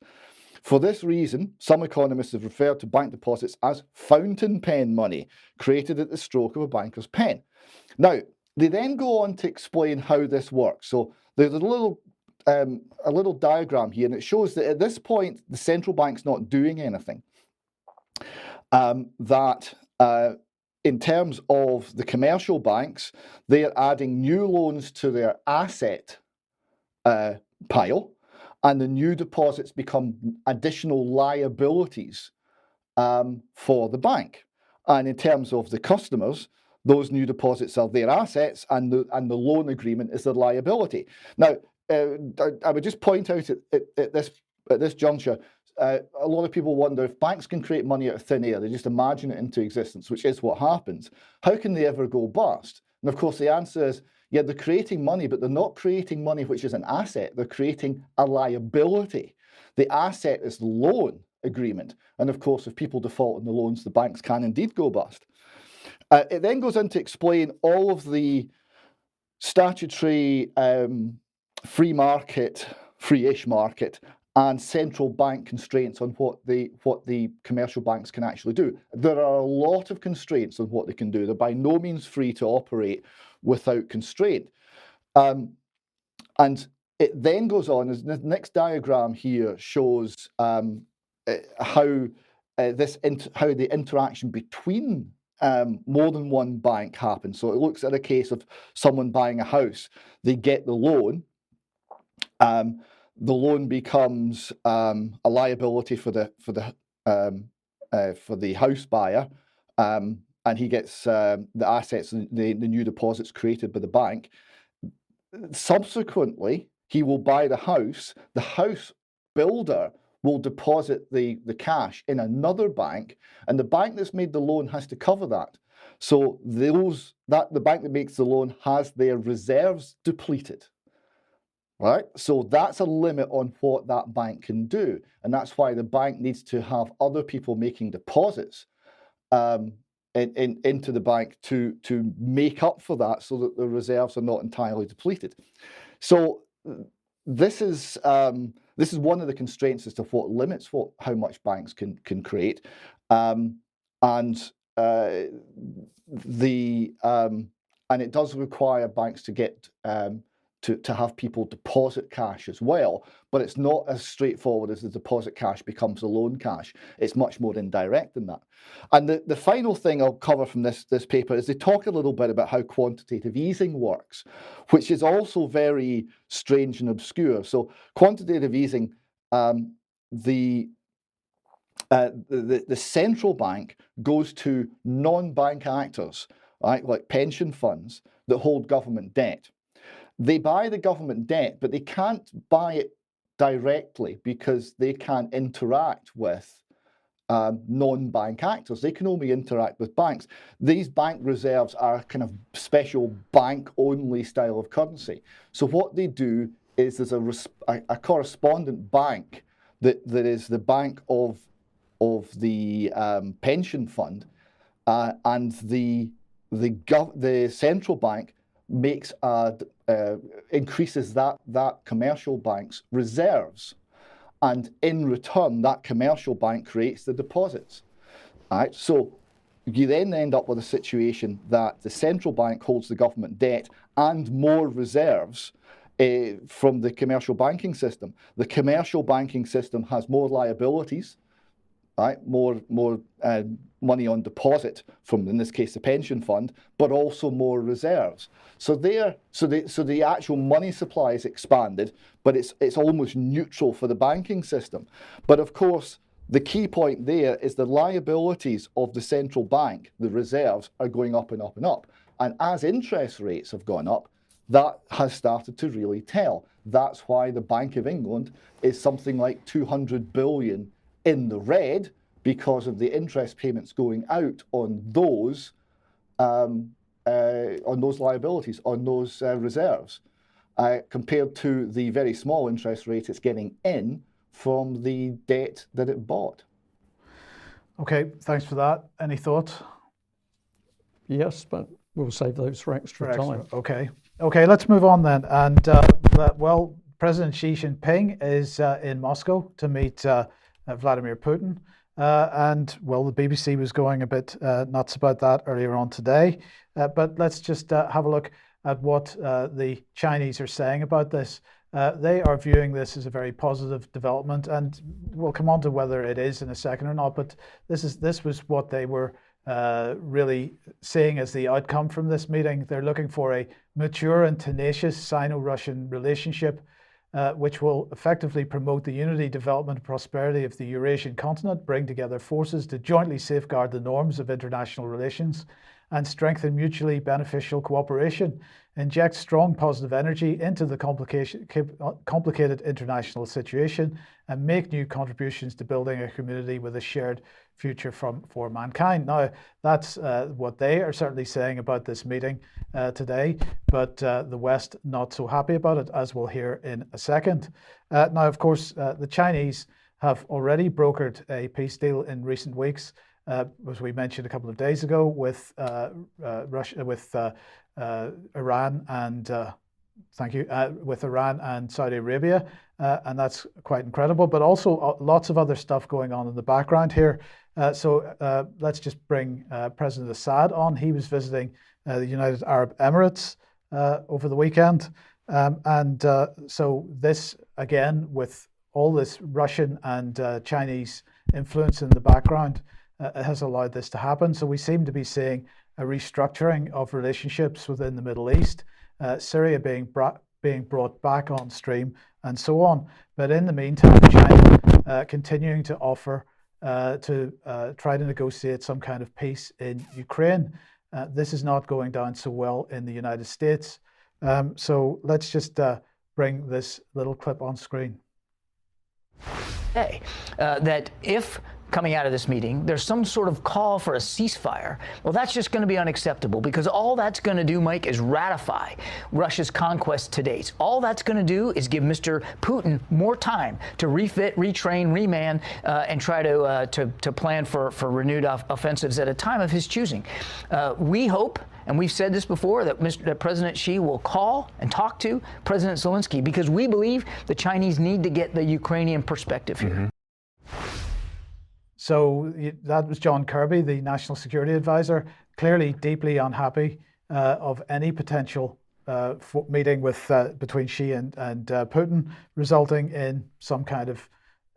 For this reason, some economists have referred to bank deposits as fountain pen money, created at the stroke of a banker's pen. Now, they then go on to explain how this works. So there's a little diagram here, and it shows that at this point, the central bank's not doing anything. In terms of the commercial banks, they're adding new loans to their asset pile, and the new deposits become additional liabilities for the bank. And in terms of the customers, those new deposits are their assets, and the loan agreement is their liability. Now, I would just point out at this juncture, a lot of people wonder if banks can create money out of thin air, they just imagine it into existence, which is what happens. How can they ever go bust? And of course, the answer is, yeah, they're creating money, but they're not creating money which is an asset. They're creating a liability. The asset is the loan agreement. And of course, if people default on the loans, the banks can indeed go bust. It then goes on to explain all of the statutory free-ish market, and central bank constraints on what the commercial banks can actually do. There are a lot of constraints on what they can do. They're by no means free to operate without constraint. And it then goes on, as the next diagram here shows how the interaction between more than one bank happens. So it looks at a case of someone buying a house. They get the loan. The loan becomes a liability for the house buyer, and he gets the assets and the new deposits created by the bank. Subsequently, he will buy the house. The house builder will deposit the cash in another bank, and the bank that's made the loan has to cover that. So the bank that makes the loan has their reserves depleted. Right, so that's a limit on what that bank can do, and that's why the bank needs to have other people making deposits into the bank to make up for that, so that the reserves are not entirely depleted. So this is one of the constraints as to what limits how much banks can create, and it does require banks to get to have people deposit cash as well, but it's not as straightforward as the deposit cash becomes the loan cash. It's much more indirect than that. And the final thing I'll cover from this paper is they talk a little bit about how quantitative easing works, which is also very strange and obscure. So quantitative easing, the central bank goes to non-bank actors, right, like pension funds that hold government debt. They buy the government debt, but they can't buy it directly because they can't interact with non-bank actors. They can only interact with banks. These bank reserves are a kind of special bank-only style of currency. So what they do is there's a correspondent bank that is the bank of the pension fund, and the central bank makes increases that commercial bank's reserves, and in return that commercial bank creates the deposits. All right, so you then end up with a situation that the central bank holds the government debt and more reserves from the commercial banking system. The commercial banking system has more liabilities, right? More money on deposit from, in this case, the pension fund, but also more reserves. So the actual money supply is expanded, but it's almost neutral for the banking system. But of course, the key point there is the liabilities of the central bank, the reserves, are going up and up and up. And as interest rates have gone up, that has started to really tell. That's why the Bank of England is something like 200 billion in the red, because of the interest payments going out on those liabilities, on those reserves, compared to the very small interest rate it's getting in from the debt that it bought. Okay, thanks for that. Any thoughts? Yes, but we'll save those for extra time. Okay, let's move on then. And well, President Xi Jinping is in Moscow to meet Vladimir Putin. And well, the BBC was going a bit nuts about that earlier on today. But let's just have a look at what the Chinese are saying about this. They are viewing this as a very positive development, and we'll come on to whether it is in a second or not. But this was what they were really seeing as the outcome from this meeting. They're looking for a mature and tenacious Sino-Russian relationship, which will effectively promote the unity, development, and prosperity of the Eurasian continent, bring together forces to jointly safeguard the norms of international relations, and strengthen mutually beneficial cooperation, inject strong positive energy into the complicated international situation, and make new contributions to building a community with a shared future for mankind. Now, that's what they are certainly saying about this meeting today, but the West not so happy about it, as we'll hear in a second. Now, of course, the Chinese have already brokered a peace deal in recent weeks, as we mentioned a couple of days ago, with Russia, with Iran and with Iran and Saudi Arabia, and that's quite incredible. But also lots of other stuff going on in the background here. So let's just bring President Assad on. He was visiting the United Arab Emirates over the weekend, and so this again, with all this Russian and Chinese influence in the background, has allowed this to happen. So we seem to be seeing a restructuring of relationships within the Middle East, Syria being brought back on stream, and so on. But in the meantime, China continuing to offer to try to negotiate some kind of peace in Ukraine. This is not going down so well in the United States. So let's just bring this little clip on screen. That if coming out of this meeting there's some sort of call for a ceasefire, well, that's just going to be unacceptable, because all that's going to do, Mike, is ratify Russia's conquest to date. All that's going to do is give Mr. Putin more time to refit, retrain, reman, and try to plan for renewed offensives at a time of his choosing. We hope, and we've said this before, that President Xi will call and talk to President Zelensky, because we believe the Chinese need to get the Ukrainian perspective here. Mm-hmm. So that was John Kirby, the National Security Advisor, clearly deeply unhappy of any potential meeting with between Xi and Putin, resulting in some kind of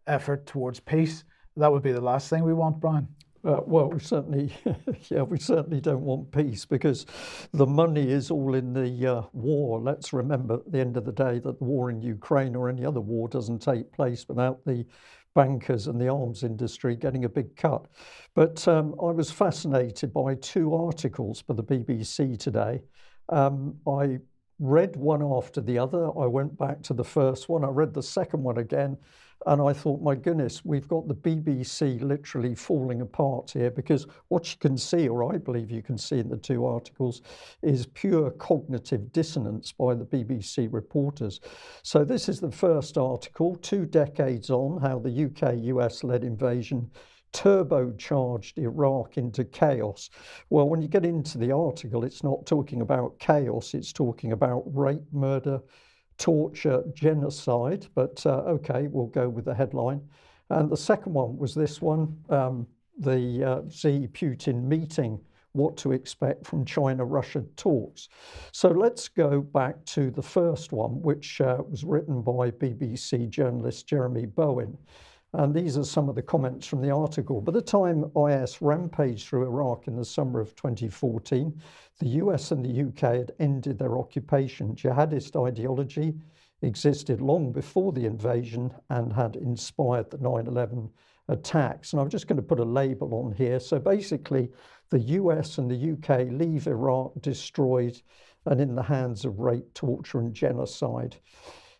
effort towards peace. That would be the last thing we want, Brian. Well, we certainly, we certainly don't want peace, because the money is all in the war. Let's remember at the end of the day that the war in Ukraine or any other war doesn't take place without the bankers and the arms industry getting a big cut. But I was fascinated by two articles for the BBC today. I read one after the other. I went back to the first one. I read the second one again. And I thought, my goodness, we've got the BBC literally falling apart here, because what you can see, or I believe you can see in the two articles, is pure cognitive dissonance by the BBC reporters. So this is the first article, 2 decades on, how the UK-US-led invasion turbocharged Iraq into chaos. Well, when you get into the article, it's not talking about chaos, it's talking about rape, murder, torture, genocide, but okay, we'll go with the headline. And the second one was this one, the Xi-Putin meeting, what to expect from China-Russia talks. So let's go back to the first one, which was written by BBC journalist Jeremy Bowen. And these are some of the comments from the article. By the time IS rampaged through Iraq in the summer of 2014, the US and the UK had ended their occupation. Jihadist ideology existed long before the invasion and had inspired the 9/11 attacks. And I'm just going to put a label on here. So basically, the US and the UK leave Iraq destroyed and in the hands of rape, torture, and genocide.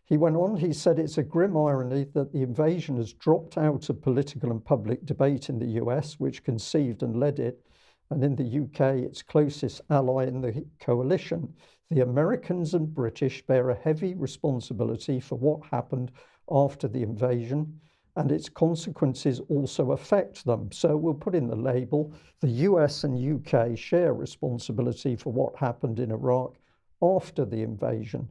He went on, he said, it's a grim irony that the invasion has dropped out of political and public debate in the US, which conceived and led it, and in the UK, its closest ally in the coalition. The Americans and British bear a heavy responsibility for what happened after the invasion, and its consequences also affect them. So we'll put in the label, the US and UK share responsibility for what happened in Iraq after the invasion.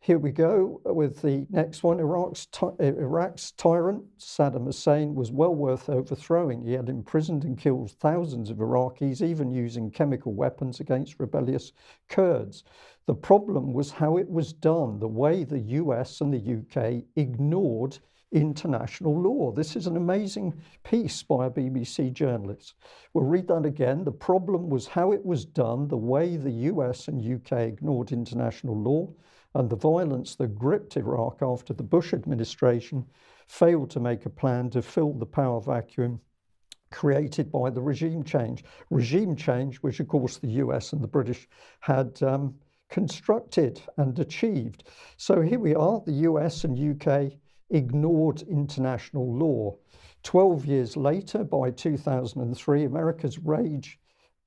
Here we go with the next one. Iraq's tyrant, Saddam Hussein, was well worth overthrowing. He had imprisoned and killed thousands of Iraqis, even using chemical weapons against rebellious Kurds. The problem was how it was done, the way the US and the UK ignored international law. This is an amazing piece by a BBC journalist. We'll read that again. The problem was how it was done, the way the US and UK ignored international law, and the violence that gripped Iraq after the Bush administration failed to make a plan to fill the power vacuum created by the regime change. Regime change, which of course the US and the British had constructed and achieved. So here we are, the US and UK ignored international law. 12 years later, by 2003, America's rage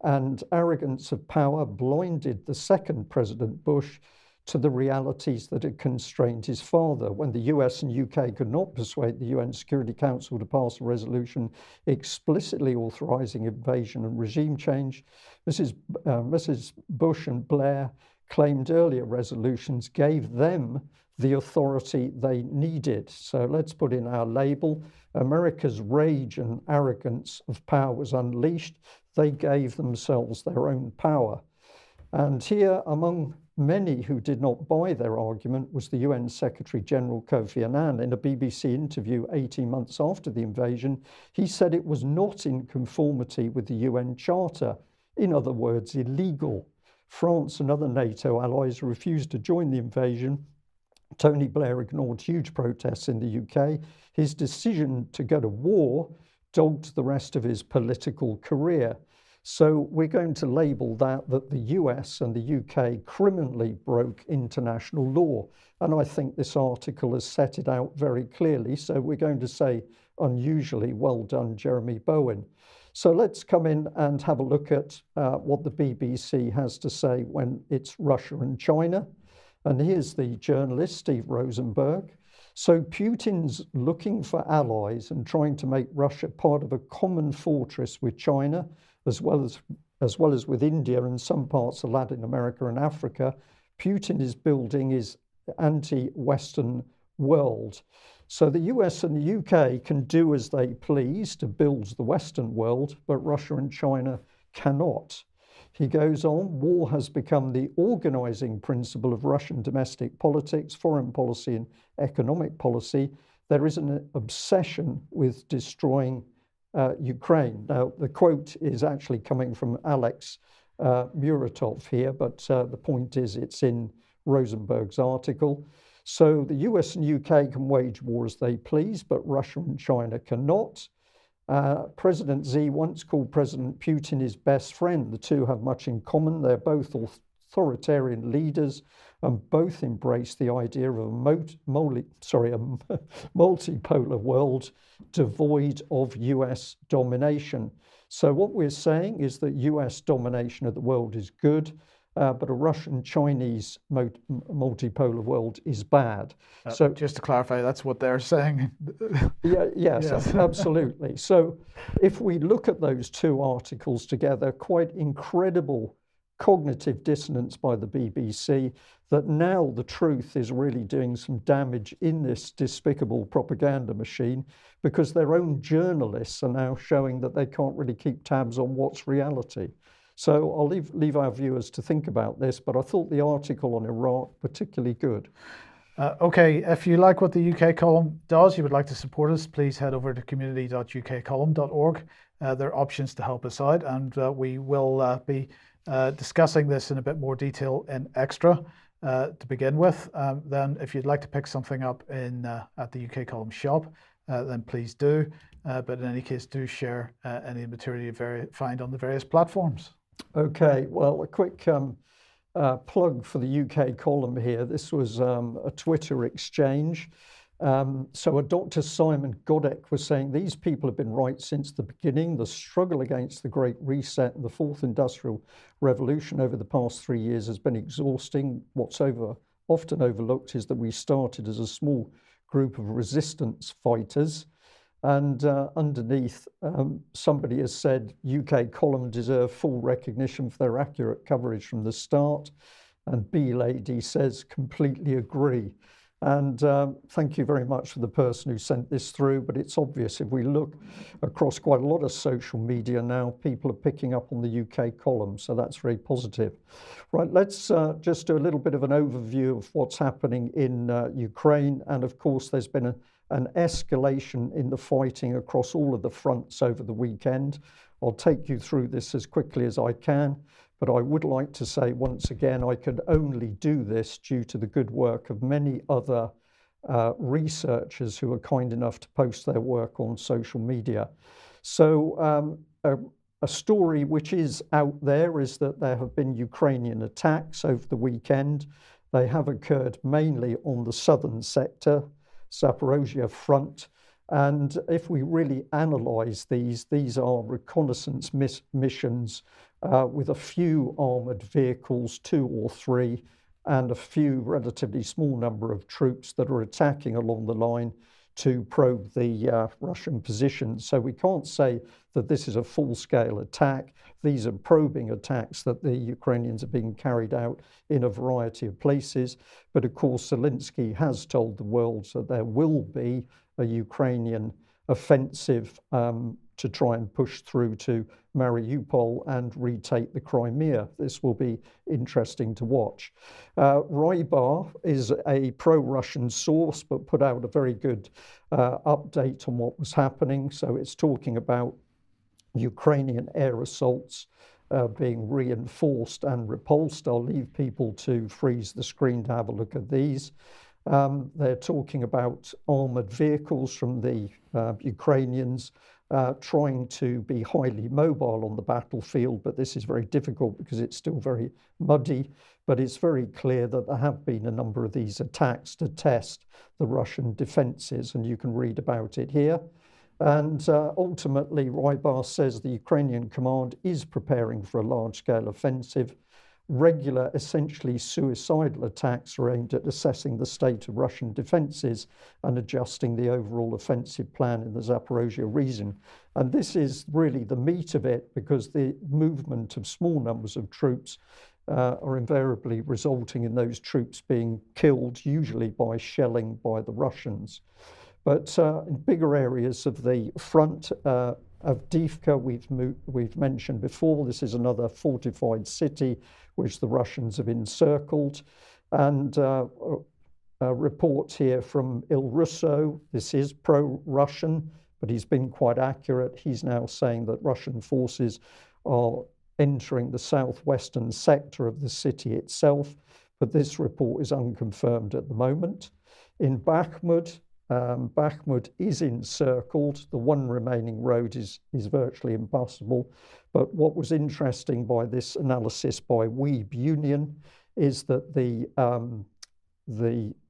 and arrogance of power blinded the second President Bush to the realities that had constrained his father. When the US and UK could not persuade the UN Security Council to pass a resolution explicitly authorizing invasion and regime change, Mrs. Bush and Blair claimed earlier resolutions gave them the authority they needed. So let's put in our label. America's rage and arrogance of power was unleashed. They gave themselves their own power. And here, among many who did not buy their argument, was the UN Secretary General Kofi Annan. In a BBC interview 18 months after the invasion, he said it was not in conformity with the UN Charter. In other words, illegal. France and other NATO allies refused to join the invasion. Tony Blair ignored huge protests in the UK. His decision to go to war dogged the rest of his political career. So we're going to label that the US and the UK criminally broke international law. And I think this article has set it out very clearly. So we're going to say, unusually, well done, Jeremy Bowen. So let's come in and have a look at what the BBC has to say when it's Russia and China. And here's the journalist, Steve Rosenberg. So Putin's looking for allies and trying to make Russia part of a common fortress with China, as well as with India and some parts of Latin America and Africa. Putin is building his anti-Western world. So the US and the UK can do as they please to build the Western world, but Russia and China cannot. He goes on, war has become the organizing principle of Russian domestic politics, foreign policy and economic policy. There is an obsession with destroying Ukraine. Now, the quote is actually coming from Alex Muratov here, but the point is it's in Rosenberg's article. So the US and UK can wage war as they please, but Russia and China cannot. President Xi once called President Putin his best friend. The two have much in common. They're both authoritarian leaders and both embrace the idea of a multipolar world devoid of US domination. So what we're saying is that US domination of the world is good, but a Russian-Chinese multipolar world is bad. So just to clarify, that's what they're saying. Yes, absolutely. So if we look at those two articles together, quite incredible cognitive dissonance by the BBC, that now the truth is really doing some damage in this despicable propaganda machine, because their own journalists are now showing that they can't really keep tabs on what's reality. So I'll leave our viewers to think about this, but I thought the article on Iraq particularly good. Okay, if you like what the UK column does, you would like to support us, please head over to community.ukcolumn.org. There are options to help us out, and we will be discussing this in a bit more detail in Extra to begin with. Then if you'd like to pick something up at the UK column shop, then please do. But in any case, do share any material you find on the various platforms. Okay, well, a quick plug for the UK column here. This was a Twitter exchange. So a Dr. Simon Godek was saying these people have been right since the beginning. The struggle against the Great Reset and the Fourth Industrial Revolution over the past 3 years has been exhausting. What's often overlooked is that we started as a small group of resistance fighters. And underneath, somebody has said UK column deserve full recognition for their accurate coverage from the start. And B Lady says, completely agree. And thank you very much for the person who sent this through. But it's obvious if we look across quite a lot of social media now, people are picking up on the UK column. So that's very positive. Right, let's just do a little bit of an overview of what's happening in Ukraine. And of course, there's been an escalation in the fighting across all of the fronts over the weekend. I'll take you through this as quickly as I can, but I would like to say once again, I could only do this due to the good work of many other researchers who are kind enough to post their work on social media. So a story which is out there is that there have been Ukrainian attacks over the weekend. They have occurred mainly on the southern sector, Zaporozhye front. And if we really analyse these are reconnaissance missions with a few armoured vehicles, 2 or 3, and a few relatively small number of troops that are attacking along the line to probe the Russian positions. So we can't say that this is a full-scale attack. These are probing attacks that the Ukrainians are being carried out in a variety of places. But of course, Zelensky has told the world that there will be a Ukrainian offensive to try and push through to Mariupol and retake the Crimea. This will be interesting to watch. Rybar is a pro-Russian source, but put out a very good update on what was happening. So it's talking about Ukrainian air assaults being reinforced and repulsed. I'll leave people to freeze the screen to have a look at these. They're talking about armoured vehicles from the Ukrainians trying to be highly mobile on the battlefield, but this is very difficult because it's still very muddy. But it's very clear that there have been a number of these attacks to test the Russian defences, and you can read about it here. And ultimately, Rybar says the Ukrainian command is preparing for a large-scale offensive. Regular, essentially suicidal attacks are aimed at assessing the state of Russian defences and adjusting the overall offensive plan in the Zaporozhye region. And this is really the meat of it, because the movement of small numbers of troops are invariably resulting in those troops being killed, usually by shelling by the Russians. But in bigger areas of the front, Avdiivka, we've mentioned before. This is another fortified city which the Russians have encircled. And a report here from Il Russo. This is pro-Russian, but he's been quite accurate. He's now saying that Russian forces are entering the southwestern sector of the city itself, but this report is unconfirmed at the moment. In Bakhmut, Bakhmut is encircled. The one remaining road is virtually impassable. But what was interesting by this analysis by Weeb Union is that the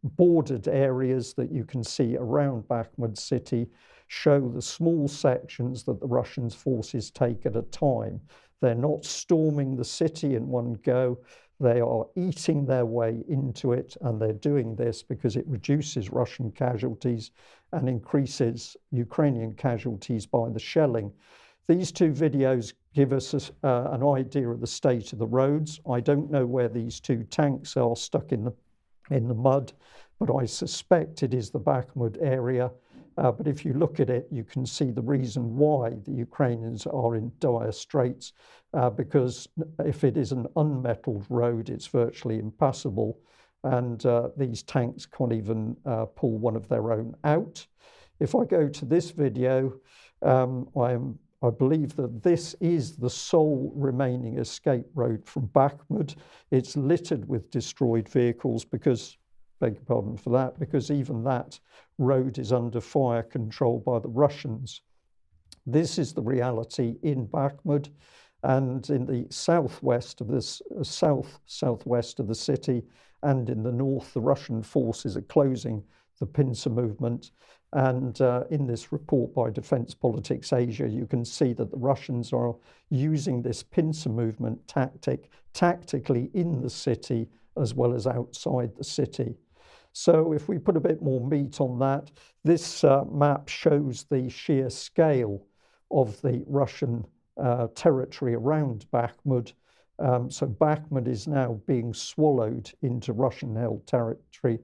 bordered areas that you can see around Bakhmut city show the small sections that the Russian forces take at a time. They're not storming the city in one go. They are eating their way into it, and they're doing this because it reduces Russian casualties and increases Ukrainian casualties by the shelling. These two videos give us an idea of the state of the roads. I don't know where these two tanks are stuck in the mud, but I suspect it is the Bakhmut area. But if you look at it, you can see the reason why the Ukrainians are in dire straits, because if it is an unmetalled road, it's virtually impassable, and these tanks can't even pull one of their own out. If I go to this video, I believe that this is the sole remaining escape road from Bakhmut. It's littered with destroyed vehicles because, beg your pardon for that, because even that road is under fire control by the Russians. This is the reality in Bakhmut, and in the southwest of this southwest of the city, and in the north, the Russian forces are closing the pincer movement. And in this report by Defence Politics Asia, you can see that the Russians are using this pincer movement tactically in the city as well as outside the city. So if we put a bit more meat on that, this map shows the sheer scale of the Russian territory around Bakhmut. So Bakhmut is now being swallowed into Russian-held territory.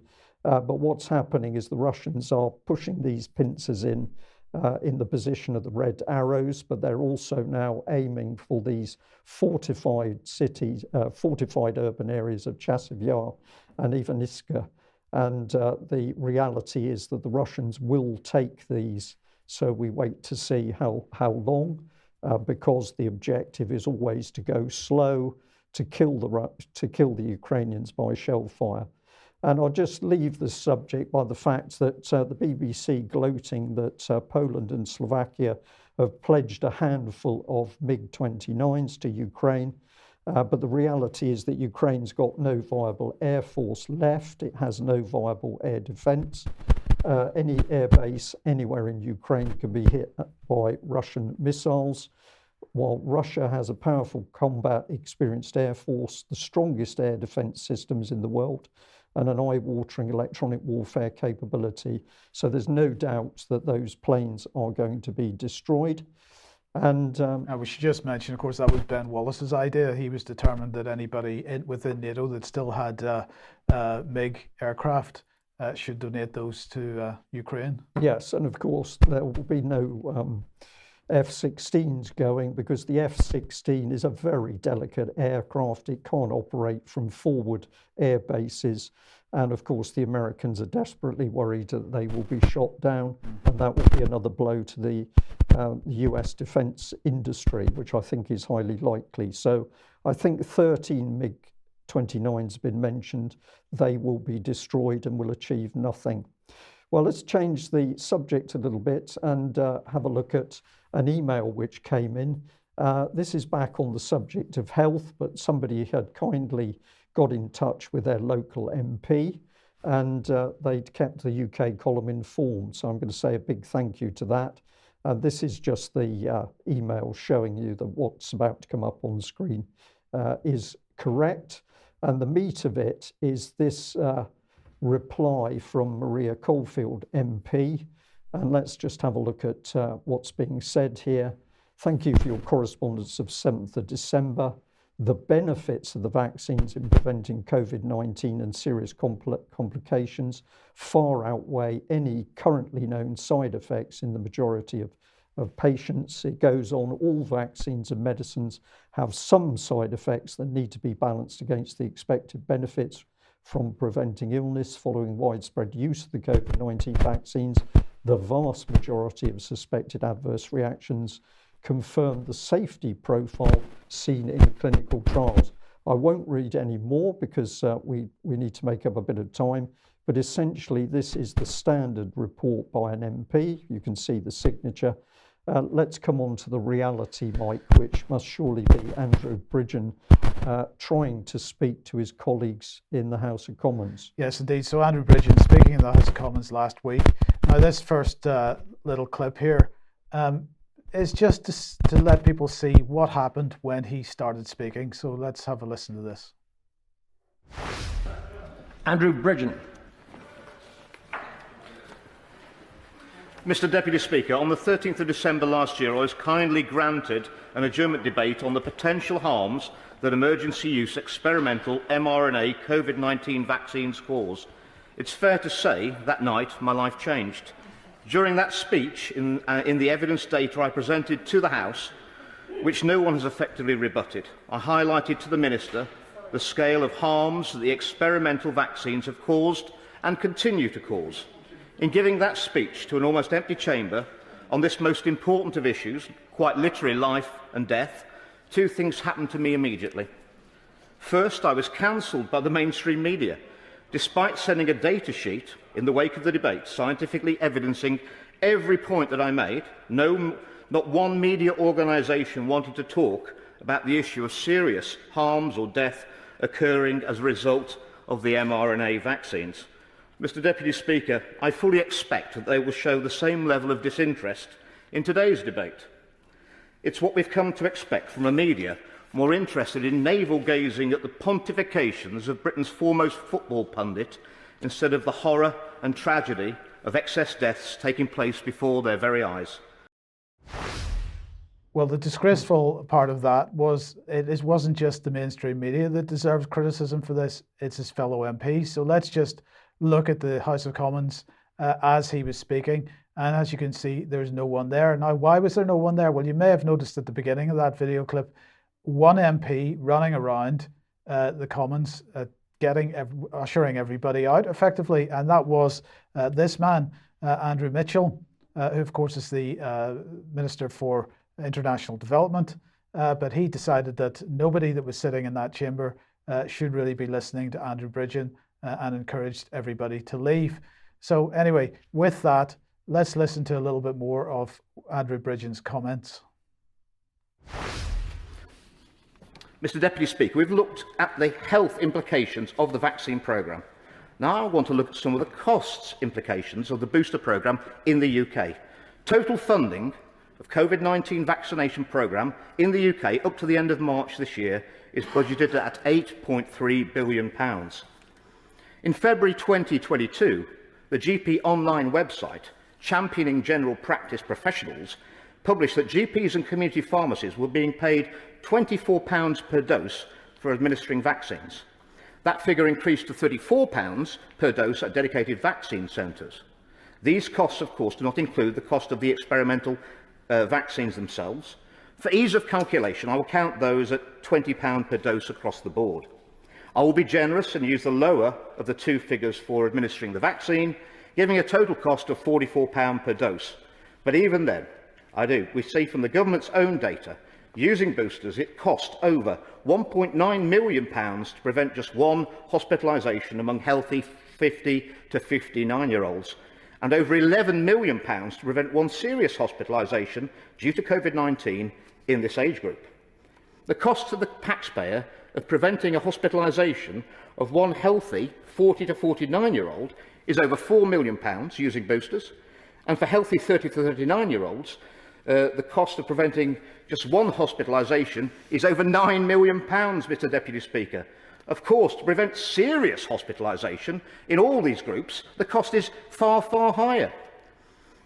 But what's happening is the Russians are pushing these pincers in the position of the red arrows, but they're also now aiming for these fortified cities, fortified urban areas of Chasiv Yar and Ivaniska. And the reality is that the Russians will take these. So we wait to see how long, because the objective is always to go slow, to kill the Ukrainians by shell fire. And I'll just leave the subject by the fact that the BBC gloating that Poland and Slovakia have pledged a handful of MiG-29s to Ukraine. But the reality is that Ukraine's got no viable air force left. It has no viable air defense. Any air base anywhere in Ukraine can be hit by Russian missiles. While Russia has a powerful combat experienced air force, the strongest air defense systems in the world, and an eye-watering electronic warfare capability. So there's no doubt that those planes are going to be destroyed. And we should just mention, of course, that was Ben Wallace's idea. He was determined that anybody within NATO that still had MiG aircraft should donate those to Ukraine. Yes, and of course there will be no F-16s going, because the F-16 is a very delicate aircraft. It can't operate from forward air bases. And of course, the Americans are desperately worried that they will be shot down, and that will be another blow to the US defense industry, which I think is highly likely. So I think 13 MiG-29s have been mentioned. They will be destroyed and will achieve nothing. Well, let's change the subject a little bit and have a look at an email which came in. This is back on the subject of health, but somebody had kindly got in touch with their local MP, and they'd kept the UK column informed. So I'm going to say a big thank you to that. This is just the email showing you that what's about to come up on screen is correct. And the meat of it is this reply from Maria Caulfield MP. And let's just have a look at what's being said here. Thank you for your correspondence of 7th of December. The benefits of the vaccines in preventing COVID-19 and serious complications far outweigh any currently known side effects in the majority of patients. It goes on, all vaccines and medicines have some side effects that need to be balanced against the expected benefits from preventing illness. Following widespread use of the COVID-19 vaccines, the vast majority of suspected adverse reactions confirmed the safety profile seen in clinical trials. I won't read any more because we need to make up a bit of time, but essentially this is the standard report by an MP. You can see the signature. Let's come on to the reality, Mike, which must surely be Andrew Bridgen trying to speak to his colleagues in the House of Commons. Yes, indeed. So Andrew Bridgen speaking in the House of Commons last week. Now this first little clip here is just to let people see what happened when he started speaking. So let's have a listen to this. Andrew Bridgen. Mr. Deputy Speaker, on the 13th of December last year, I was kindly granted an adjournment debate on the potential harms that emergency use experimental mRNA COVID-19 vaccines cause. It's fair to say that night my life changed. During that speech, in the evidence data I presented to the House, which no one has effectively rebutted, I highlighted to the Minister the scale of harms that the experimental vaccines have caused and continue to cause. In giving that speech to an almost empty chamber on this most important of issues, quite literally life and death, two things happened to me immediately. First, I was cancelled by the mainstream media, despite sending a data sheet in the wake of the debate, scientifically evidencing every point that I made. Not one media organisation wanted to talk about the issue of serious harms or death occurring as a result of the mRNA vaccines. Mr. Deputy Speaker, I fully expect that they will show the same level of disinterest in today's debate. It's what we've come to expect from a media more interested in navel-gazing at the pontifications of Britain's foremost football pundit instead of the horror and tragedy of excess deaths taking place before their very eyes. Well, the disgraceful part of that was it wasn't just the mainstream media that deserves criticism for this, it's his fellow MPs. So let's just look at the House of Commons as he was speaking. And as you can see, there's no one there. Now, why was there no one there? Well, you may have noticed at the beginning of that video clip, one MP running around the Commons, ushering everybody out effectively. And that was this man, Andrew Mitchell, who of course is the Minister for International Development. But he decided that nobody that was sitting in that chamber should really be listening to Andrew Bridgen and encouraged everybody to leave. So anyway, with that, Let's listen to a little bit more of Andrew Bridgen's comments. Mr Deputy Speaker, we've looked at the health implications of the vaccine programme. Now I want to look at some of the costs implications of the booster programme in the UK. Total funding of COVID-19 vaccination programme in the UK up to the end of March this year is budgeted at £8.3 billion. In February 2022, the GP online website, championing general practice professionals, published that GPs and community pharmacies were being paid £24 per dose for administering vaccines. That figure increased to £34 per dose at dedicated vaccine centres. These costs, of course, do not include the cost of the experimental vaccines themselves. For ease of calculation, I will count those at £20 per dose across the board. I will be generous and use the lower of the two figures for administering the vaccine, giving a total cost of £44 per dose. But even then, we see from the government's own data, using boosters, it cost over £1.9 million to prevent just one hospitalisation among healthy 50 to 59-year-olds, and over £11 million to prevent one serious hospitalisation due to COVID-19 in this age group. The cost to the taxpayer of preventing a hospitalisation of one healthy 40 to 49-year-old is over £4 million using boosters, and for healthy 30 to 39-year-olds, the cost of preventing just one hospitalisation is over £9 million, Mr Deputy Speaker. Of course, to prevent serious hospitalisation in all these groups, the cost is far, far higher.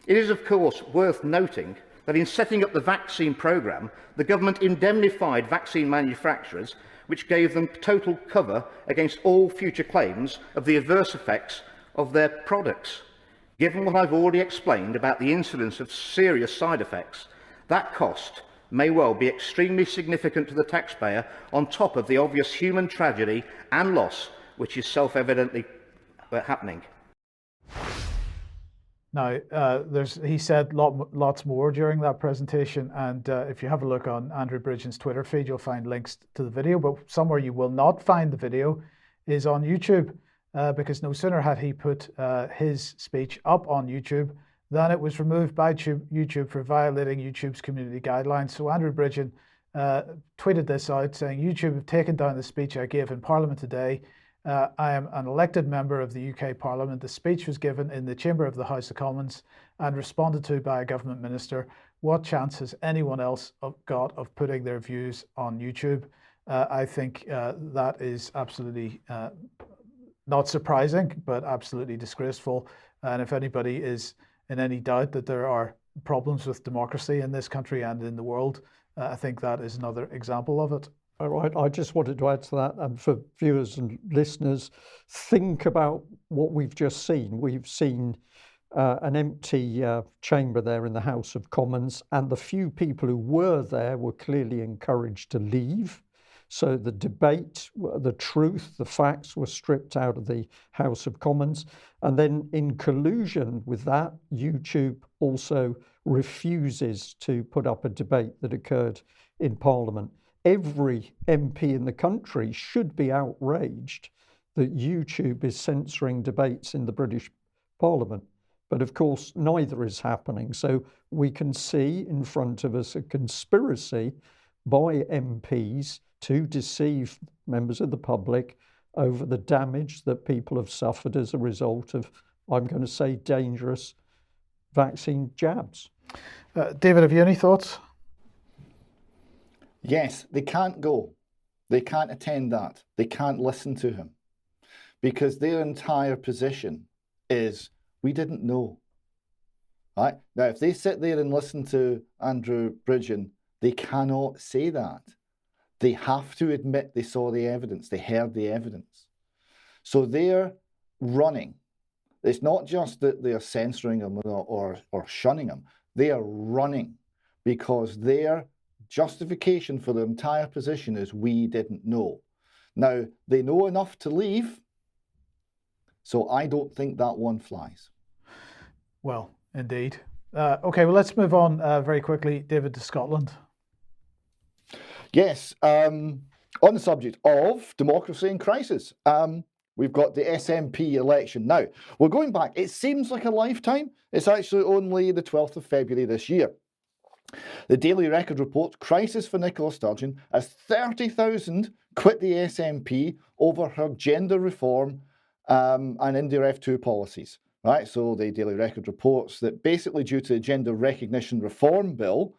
It is, of course, worth noting that in setting up the vaccine programme, the government indemnified vaccine manufacturers, which gave them total cover against all future claims of the adverse effects of their products. Given what I've already explained about the incidence of serious side effects, that cost may well be extremely significant to the taxpayer on top of the obvious human tragedy and loss which is self-evidently happening. Now, he said lots more during that presentation, and if you have a look on Andrew Bridgen's Twitter feed, you'll find links to the video, but somewhere you will not find the video is on YouTube, because no sooner had he put his speech up on YouTube than it was removed by YouTube for violating YouTube's community guidelines. So Andrew Bridgen tweeted this out saying, "YouTube have taken down the speech I gave in Parliament today. I am an elected member of the UK Parliament. The speech was given in the chamber of the House of Commons and responded to by a government minister. What chance has anyone else got of putting their views on YouTube?" I think that is absolutely not surprising, but absolutely disgraceful. And if anybody is in any doubt that there are problems with democracy in this country and in the world, I think that is another example of it. All right, I just wanted to add to that, and for viewers and listeners, think about what we've just seen. We've seen an empty chamber there in the House of Commons, and the few people who were there were clearly encouraged to leave. So the debate, the truth, the facts were stripped out of the House of Commons. And then in collusion with that, YouTube also refuses to put up a debate that occurred in Parliament. Every MP in the country should be outraged that YouTube is censoring debates in the British Parliament. But of course, neither is happening. So we can see in front of us a conspiracy by MPs to deceive members of the public over the damage that people have suffered as a result of, I'm going to say, dangerous vaccine jabs. David, have you any thoughts? Yes, they can't go. They can't attend that. They can't listen to him. Because their entire position is, we didn't know. Right? Now, if they sit there and listen to Andrew Bridgen, they cannot say that. They have to admit they saw the evidence, they heard the evidence. So they're running. It's not just that they're censoring him or shunning him. They are running because their justification for the entire position is we didn't know. Now, they know enough to leave, so I don't think that one flies. Well, indeed. Okay, well, let's move on very quickly, David, to Scotland. Yes, on the subject of democracy in crisis. we've got the SNP election. Now, we're going back. It seems like a lifetime. It's actually only the 12th of February this year. The Daily Record reports crisis for Nicola Sturgeon as 30,000 quit the SNP over her gender reform and India F2 policies. Right, so the Daily Record reports that basically due to the Gender Recognition Reform Bill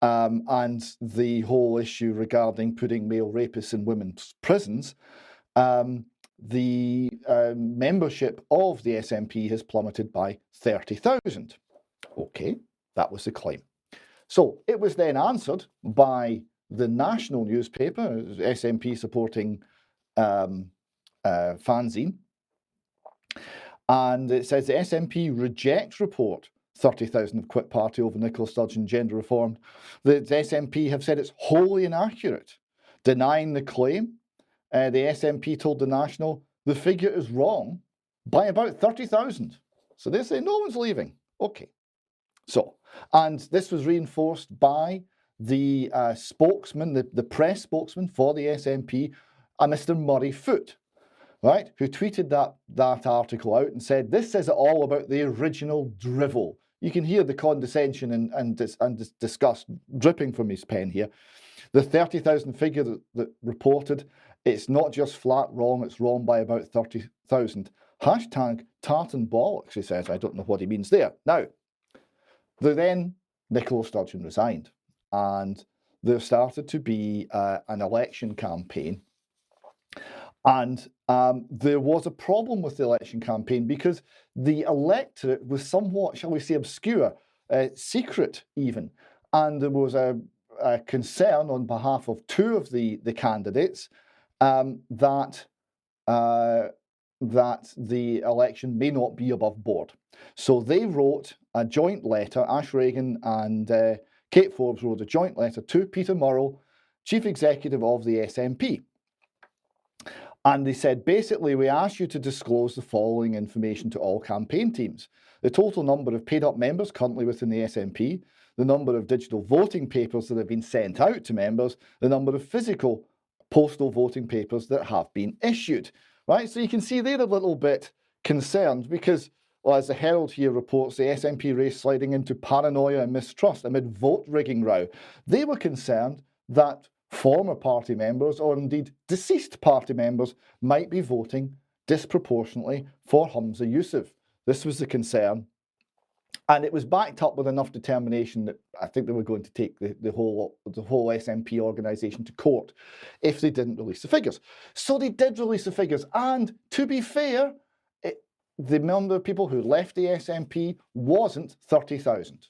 and the whole issue regarding putting male rapists in women's prisons, the membership of the SNP has plummeted by 30,000. Okay, that was the claim. So it was then answered by the national newspaper, SNP supporting fanzine, and it says the SNP rejects report 30,000 have quit party over Nicola Sturgeon gender reform. The SNP have said it's wholly inaccurate, denying the claim. The SNP told the National the figure is wrong by about 30,000. So they say no one's leaving. Okay. So, and this was reinforced by the spokesman, the press spokesman for the SNP, Mr. Murray Foote, right, who tweeted that article out and said, this says it all about the original drivel. You can hear the condescension and disgust dripping from his pen here. The 30,000 figure that reported, it's not just flat wrong, it's wrong by about 30,000. Hashtag tartan bollocks, he says. I don't know what he means there. Now, then Nicola Sturgeon resigned, and there started to be an election campaign. And there was a problem with the election campaign because the electorate was somewhat, shall we say, obscure, secret even. And there was a concern on behalf of two of the candidates that the election may not be above board. So they wrote a joint letter, Ash Regan and Kate Forbes wrote a joint letter to Peter Murrell, Chief Executive of the SNP. And they said, basically, we ask you to disclose the following information to all campaign teams. The total number of paid-up members currently within the SNP, the number of digital voting papers that have been sent out to members, the number of physical postal voting papers that have been issued. Right, so you can see they're a little bit concerned because, well, as the Herald here reports, the SNP race sliding into paranoia and mistrust amid vote rigging row. They were concerned that former party members, or indeed deceased party members, might be voting disproportionately for Humza Yousaf. This was the concern. And it was backed up with enough determination that I think they were going to take the whole SNP organisation to court if they didn't release the figures. So they did release the figures. And to be fair, the number of people who left the SNP wasn't 30,000.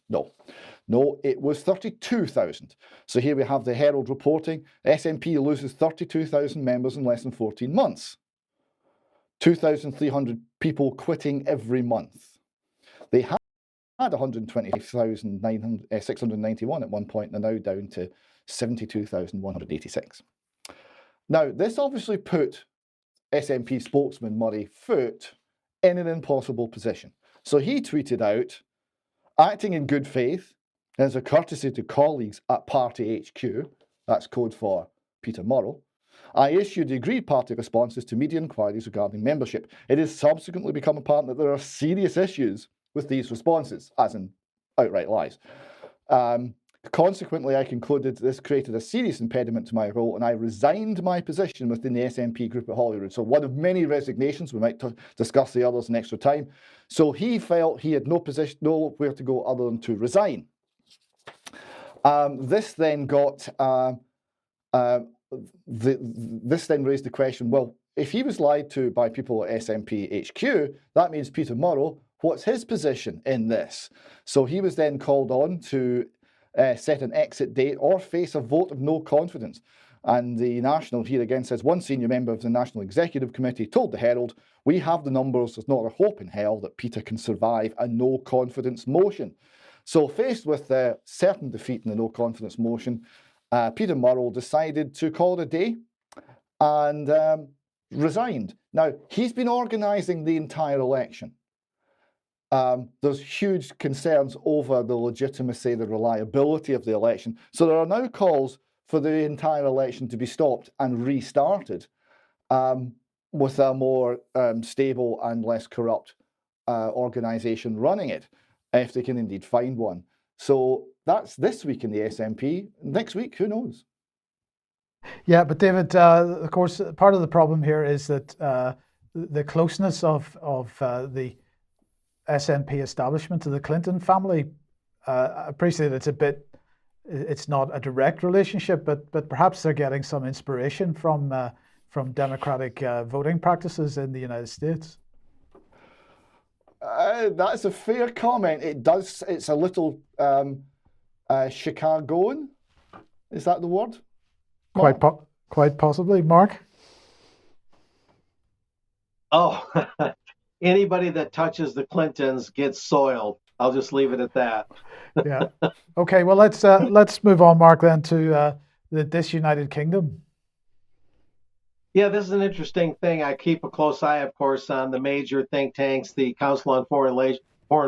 No, it was 32,000. So here we have the Herald reporting, SNP loses 32,000 members in less than 14 months. 2,300 people quitting every month. They had 125,691 at one point, and they're now down to 72,186. Now, this obviously put SNP spokesman Murray Foote in an impossible position. So he tweeted out, acting in good faith, as a courtesy to colleagues at Party HQ, that's code for Peter Murrell, I issued the agreed party responses to media inquiries regarding membership. It has subsequently become apparent that there are serious issues with these responses, as in outright lies. Consequently, I concluded this created a serious impediment to my role, and I resigned my position within the SNP group at Holyrood. So one of many resignations. We might discuss the others in extra time. So he felt he had nowhere to go other than to resign. This then raised the question, well, if he was lied to by people at SNP HQ, that means Peter Murrell, what's his position in this? So he was then called on to set an exit date or face a vote of no confidence. And the National here again says, one senior member of the National Executive Committee told the Herald, we have the numbers, there's not a hope in hell that Peter can survive a no confidence motion. So faced with certain defeat in the no confidence motion, Peter Murrell decided to call it a day and resigned. Now, he's been organising the entire election. There's huge concerns over the legitimacy, the reliability of the election. So there are now calls for the entire election to be stopped and restarted. with a more stable and less corrupt organisation running it, if they can indeed find one. So that's this week in the SNP. Next week, who knows? Yeah, but David, of course, part of the problem here is that the closeness of the SNP establishment to the Clinton family. I appreciate it's not a direct relationship, but perhaps they're getting some inspiration from democratic voting practices in the United States. That's a fair comment. It's a little Chicagoan. Is that the word? Quite possibly, Mark. Oh, anybody that touches the Clintons gets soiled. I'll just leave it at that. Yeah. Okay. Well, let's move on, Mark, then to the disunited kingdom. Yeah, this is an interesting thing. I keep a close eye, of course, on the major think tanks. The Council on Foreign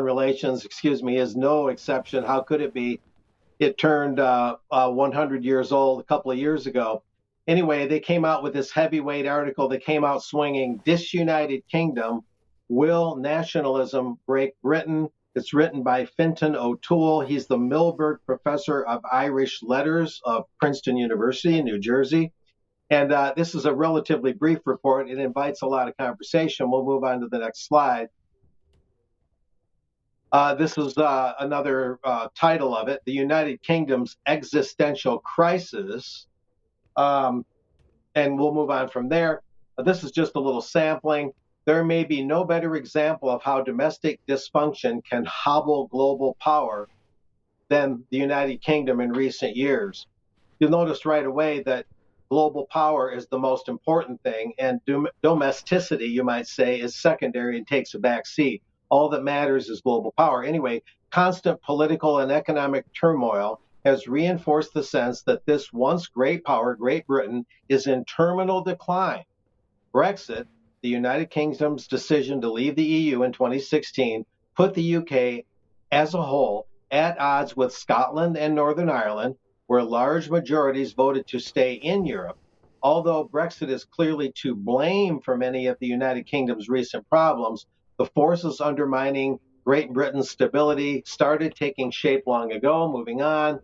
Relations, is no exception. How could it be? It turned 100 years old a couple of years ago. Anyway, they came out with this heavyweight article that came out swinging: Disunited Kingdom, Will Nationalism Break Britain? It's written by Fintan O'Toole. He's the Milberg Professor of Irish Letters of Princeton University in New Jersey. And this is a relatively brief report. It invites a lot of conversation. We'll move on to the next slide. This is another title of it: The United Kingdom's Existential Crisis. And we'll move on from there. This is just a little sampling. There may be no better example of how domestic dysfunction can hobble global power than the United Kingdom in recent years. You'll notice right away that global power is the most important thing, and domesticity, you might say, is secondary and takes a back seat. All that matters is global power. Anyway, constant political and economic turmoil has reinforced the sense that this once great power, Great Britain, is in terminal decline. Brexit, the United Kingdom's decision to leave the EU in 2016, put the UK as a whole at odds with Scotland and Northern Ireland, where large majorities voted to stay in Europe. Although Brexit is clearly to blame for many of the United Kingdom's recent problems, the forces undermining Great Britain's stability started taking shape long ago. Moving on.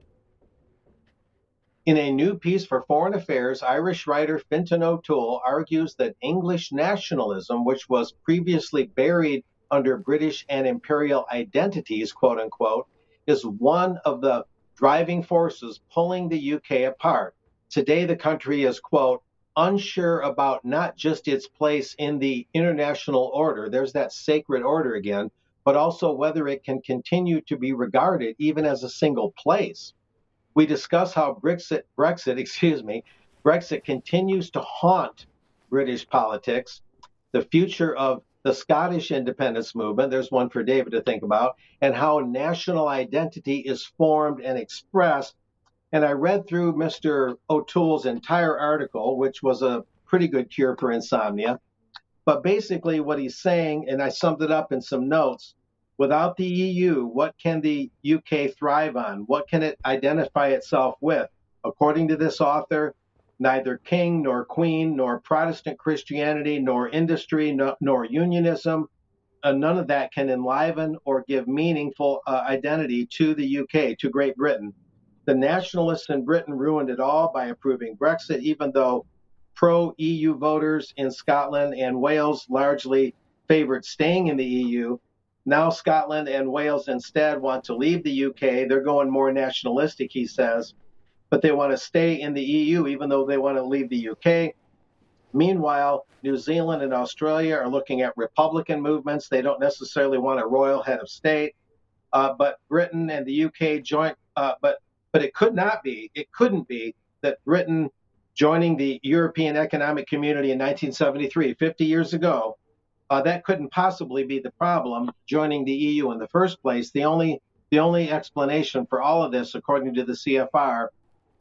In a new piece for Foreign Affairs, Irish writer Fintan O'Toole argues that English nationalism, which was previously buried under British and imperial identities, quote unquote, is one of the driving forces pulling the UK apart. Today, the country is, quote, unsure about not just its place in the international order, there's that sacred order again, but also whether it can continue to be regarded even as a single place. We discuss how Brexit continues to haunt British politics, the future of the Scottish independence movement, there's one for David to think about, and how national identity is formed and expressed. And I read through Mr. O'Toole's entire article, which was a pretty good cure for insomnia. But basically what he's saying, and I summed it up in some notes, without the EU, what can the UK thrive on? What can it identify itself with? According to this author, neither king nor queen, nor Protestant Christianity, nor industry, nor unionism, none of that can enliven or give meaningful identity to the UK, to Great Britain. The nationalists in Britain ruined it all by approving Brexit, even though pro-EU voters in Scotland and Wales largely favored staying in the EU. Now Scotland and Wales instead want to leave the UK. They're going more nationalistic, he says, but they want to stay in the EU even though they want to leave the UK. Meanwhile, New Zealand and Australia are looking at Republican movements. They don't necessarily want a royal head of state, but Britain and the UK joint. But it couldn't be that Britain joining the European Economic Community in 1973, 50 years ago, that couldn't possibly be the problem, joining the EU in the first place. The only explanation for all of this, according to the CFR,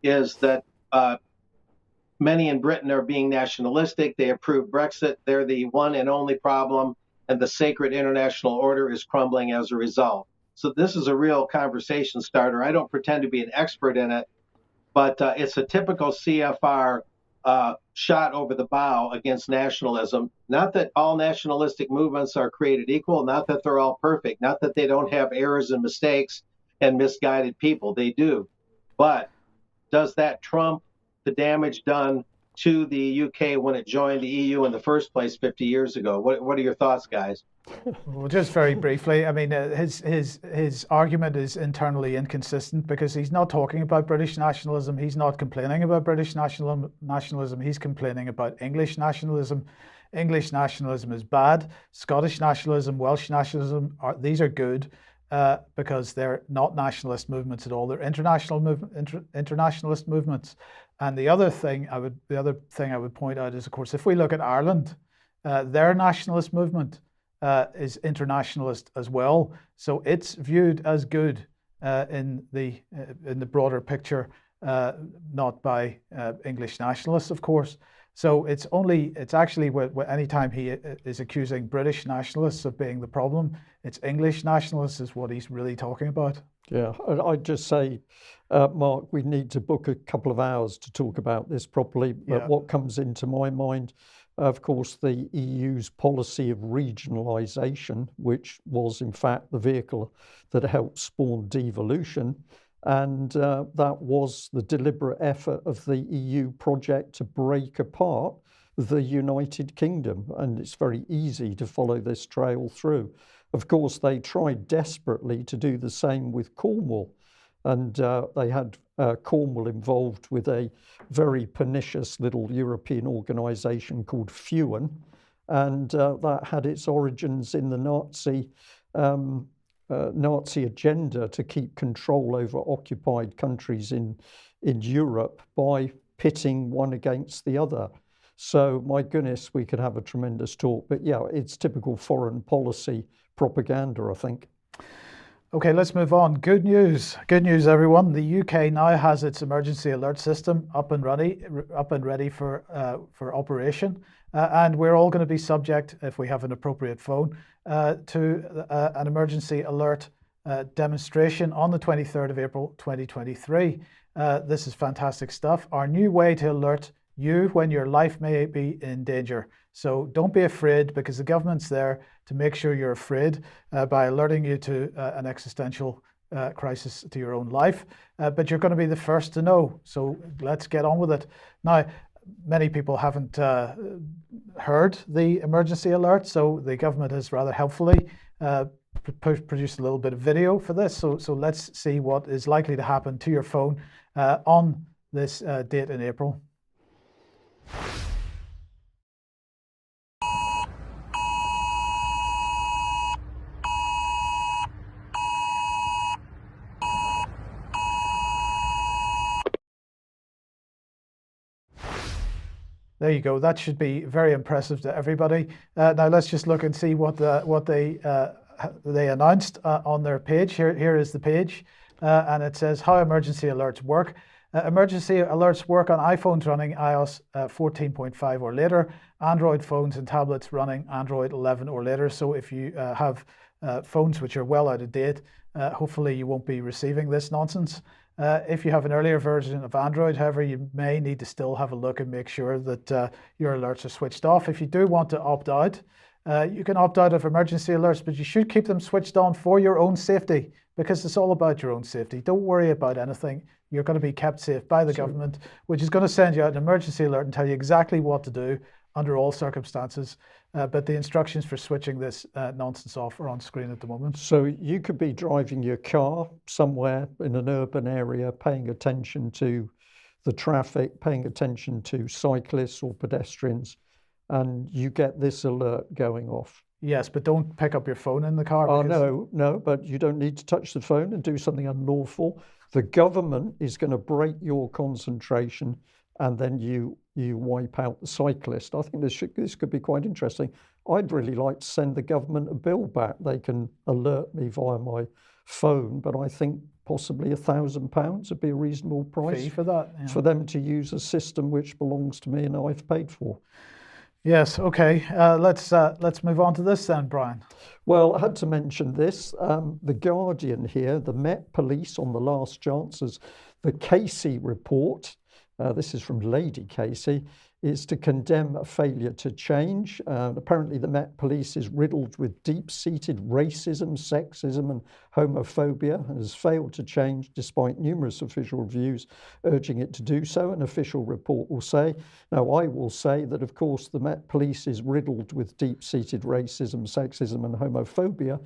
is that many in Britain are being nationalistic. They approve Brexit. They're the one and only problem, and the sacred international order is crumbling as a result. So this is a real conversation starter. I don't pretend to be an expert in it, but it's a typical CFR shot over the bow against nationalism. Not that all nationalistic movements are created equal, not that they're all perfect, not that they don't have errors and mistakes and misguided people. They do. But does that trump the damage done to the UK when it joined the EU in the first place 50 years ago? What are your thoughts, guys? Well, just very briefly, I mean, his argument is internally inconsistent because he's not talking about British nationalism. He's not complaining about British nationalism. He's complaining about English nationalism. English nationalism is bad. Scottish nationalism, Welsh nationalism, these are good because they're not nationalist movements at all. They're internationalist movements. And the other thing I would point out is, of course, if we look at Ireland, their nationalist movement is internationalist as well, so it's viewed as good in the broader picture, not by English nationalists, of course. So it's actually anytime he is accusing British nationalists of being the problem, it's English nationalists is what he's really talking about. Yeah, and I'd just say, Mark, we need to book a couple of hours to talk about this properly. But what comes into my mind, of course, the EU's policy of regionalisation, which was in fact the vehicle that helped spawn devolution. And that was the deliberate effort of the EU project to break apart the United Kingdom. And it's very easy to follow this trail through. Of course, they tried desperately to do the same with Cornwall. And they had Cornwall involved with a very pernicious little European organisation called FUEN. And that had its origins in the Nazi agenda to keep control over occupied countries in Europe by pitting one against the other. So my goodness, we could have a tremendous talk. But yeah, it's typical foreign policy propaganda, I think. Okay, let's move on. Good news, everyone. The UK now has its emergency alert system up and ready for operation, and we're all going to be subject, if we have an appropriate phone, to an emergency alert demonstration on the 23rd of April 2023. This is fantastic stuff. Our new way to alert you when your life may be in danger. So don't be afraid, because the government's there to make sure you're afraid by alerting you to an existential crisis to your own life. But you're going to be the first to know. So let's get on with it. Now, many people haven't heard the emergency alert, so the government has rather helpfully produced a little bit of video for this. So let's see what is likely to happen to your phone on this date in April. There you go. That should be very impressive to everybody. Now let's just look and see what they announced on their page. Here is the page, and it says how emergency alerts work. Emergency alerts work on iPhones running iOS 14.5 or later, Android phones and tablets running Android 11 or later. So if you have phones which are well out of date, hopefully you won't be receiving this nonsense. If you have an earlier version of Android, however, you may need to still have a look and make sure that your alerts are switched off. If you do want to opt out, you can opt out of emergency alerts, but you should keep them switched on for your own safety, because it's all about your own safety. Don't worry about anything. You're going to be kept safe by the government, which is going to send you out an emergency alert and tell you exactly what to do under all circumstances. But the instructions for switching this nonsense off are on screen at the moment. So you could be driving your car somewhere in an urban area, paying attention to the traffic, paying attention to cyclists or pedestrians, and you get this alert going off. Yes, but don't pick up your phone in the car. Oh, no, but you don't need to touch the phone and do something unlawful. The government is going to break your concentration, and then you wipe out the cyclist. I think this could be quite interesting. I'd really like to send the government a bill back. They can alert me via my phone, but I think possibly £1,000 would be a reasonable price fee for that, yeah, for them to use a system which belongs to me and I've paid for. Yes, okay. Let's move on to this then, Brian. Well, I had to mention this. The Guardian here, the Met Police on the last chances, the Casey report, this is from Lady Casey, is to condemn a failure to change. Apparently the Met Police is riddled with deep-seated racism, sexism and homophobia and has failed to change despite numerous official reviews urging it to do so, an official report will say. Now, I will say that, of course, the Met Police is riddled with deep-seated racism, sexism and homophobia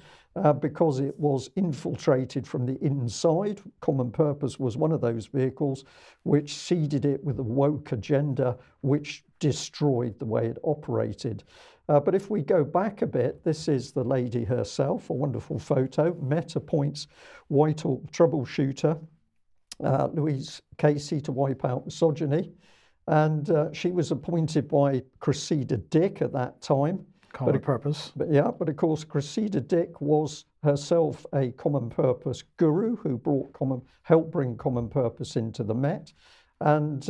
because it was infiltrated from the inside. Common Purpose was one of those vehicles which seeded it with a woke agenda which destroyed the way it operated. But if we go back a bit, this is the lady herself, a wonderful photo. Met appoints Whitehall troubleshooter Louise Casey to wipe out misogyny. And she was appointed by Cressida Dick at that time. Common Purpose. But of course, Cressida Dick was herself a Common Purpose guru who helped bring Common Purpose into the Met. And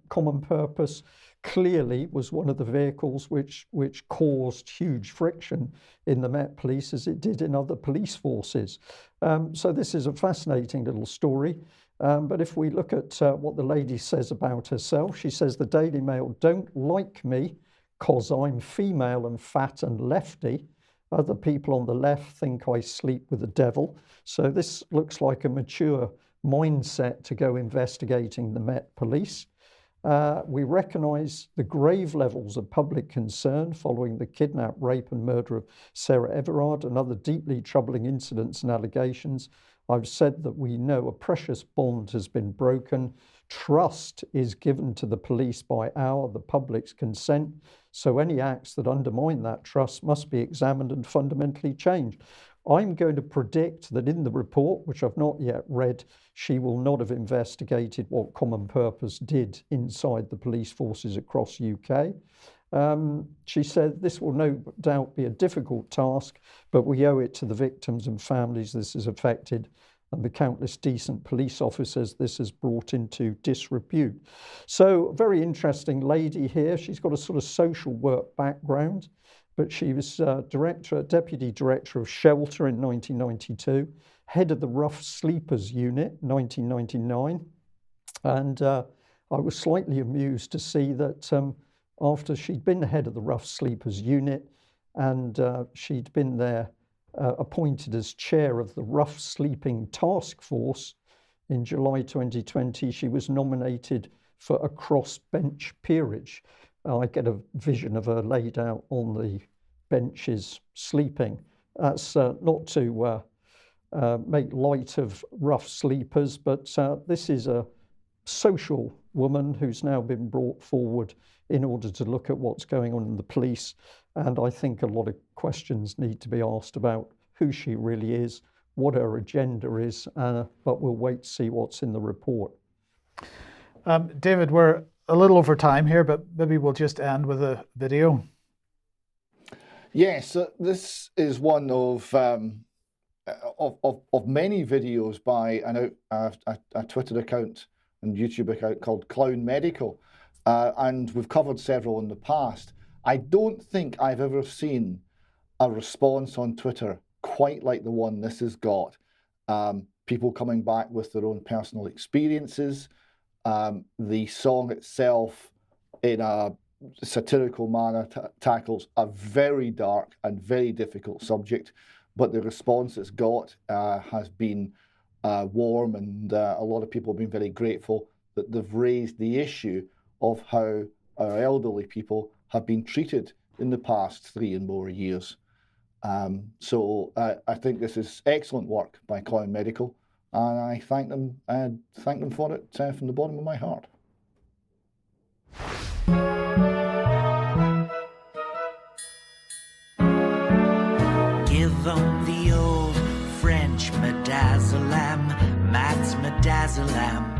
Common Purpose clearly was one of the vehicles which caused huge friction in the Met Police, as it did in other police forces. So this is a fascinating little story. But if we look at what the lady says about herself, she says the Daily Mail don't like me because I'm female and fat and lefty. Other people on the left think I sleep with the devil. So this looks like a mature mindset to go investigating the Met Police. We recognise the grave levels of public concern following the kidnap, rape and murder of Sarah Everard and other deeply troubling incidents and allegations. I've said that we know a precious bond has been broken. Trust is given to the police by the public's consent. So any acts that undermine that trust must be examined and fundamentally changed. I'm going to predict that in the report, which I've not yet read, she will not have investigated what Common Purpose did inside the police forces across UK. She said this will no doubt be a difficult task, but we owe it to the victims and families this has affected and the countless decent police officers this has brought into disrepute. So, very interesting lady here. She's got a sort of social work background, but she was deputy director of Shelter in 1992, head of the Rough Sleepers Unit 1999. And I was slightly amused to see that after she'd been head of the Rough Sleepers Unit and she'd been there appointed as chair of the Rough Sleeping Task Force in July 2020, she was nominated for a crossbench peerage. I get a vision of her laid out on the benches sleeping. That's not to make light of rough sleepers, but this is a social woman who's now been brought forward in order to look at what's going on in the police. And I think a lot of questions need to be asked about who she really is, what her agenda is, but we'll wait to see what's in the report. David, we're a little over time here, but maybe we'll just end with a video. Yes, this is one of many videos by a Twitter account and YouTube account called Clown Medical, and we've covered several in the past. I don't think I've ever seen a response on Twitter quite like the one this has got. People coming back with their own personal experiences. The song itself, in a satirical manner, tackles a very dark and very difficult subject, but the response it's got has been warm, and a lot of people have been very grateful that they've raised the issue of how our elderly people have been treated in the past 3 and more years. So I think this is excellent work by Clown Medical, and I thank them for it from the bottom of my heart. Give them the old French midazolam, Matt's midazolam.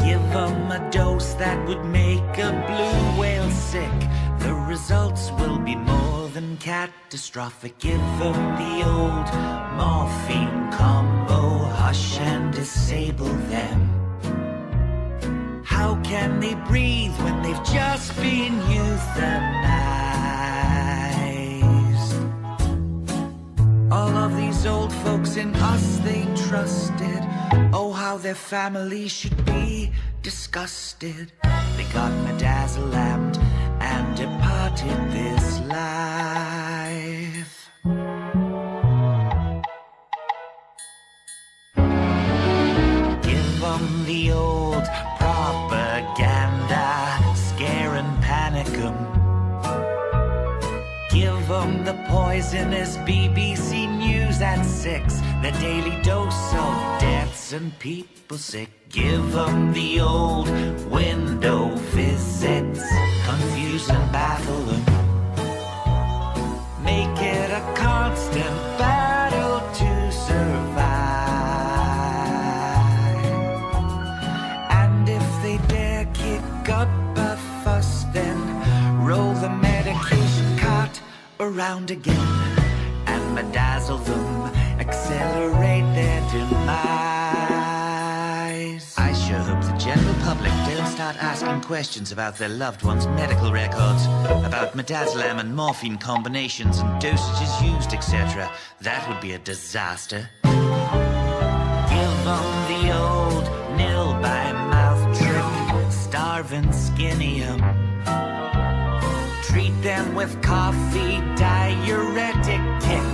Give them a dose that would make a blue whale sick. The results will be more than catastrophic. Give them the old morphine combo, hush and disable them. How can they breathe when they've just been euthanized? All of these old folks in us they trusted. Oh, how they their family should be disgusted. They got medazzalammed and departed this life. Give them the old propaganda, scare and panic 'em. Give them the poisonous BBC News at 6, the daily dose of deaths and people sick. Give them the old window visits, confuse and baffle them. Make it a constant battle to survive. And if they dare kick up a fuss, then roll the medication cart around again and bedazzle them, accelerate their demise. I sure hope the general public don't start asking questions about their loved ones' medical records, about midazolam and morphine combinations and dosages used, etc. That would be a disaster. Give them the old nil by mouth trick, starve and skinny 'em. Treat them with coffee, diuretic kick.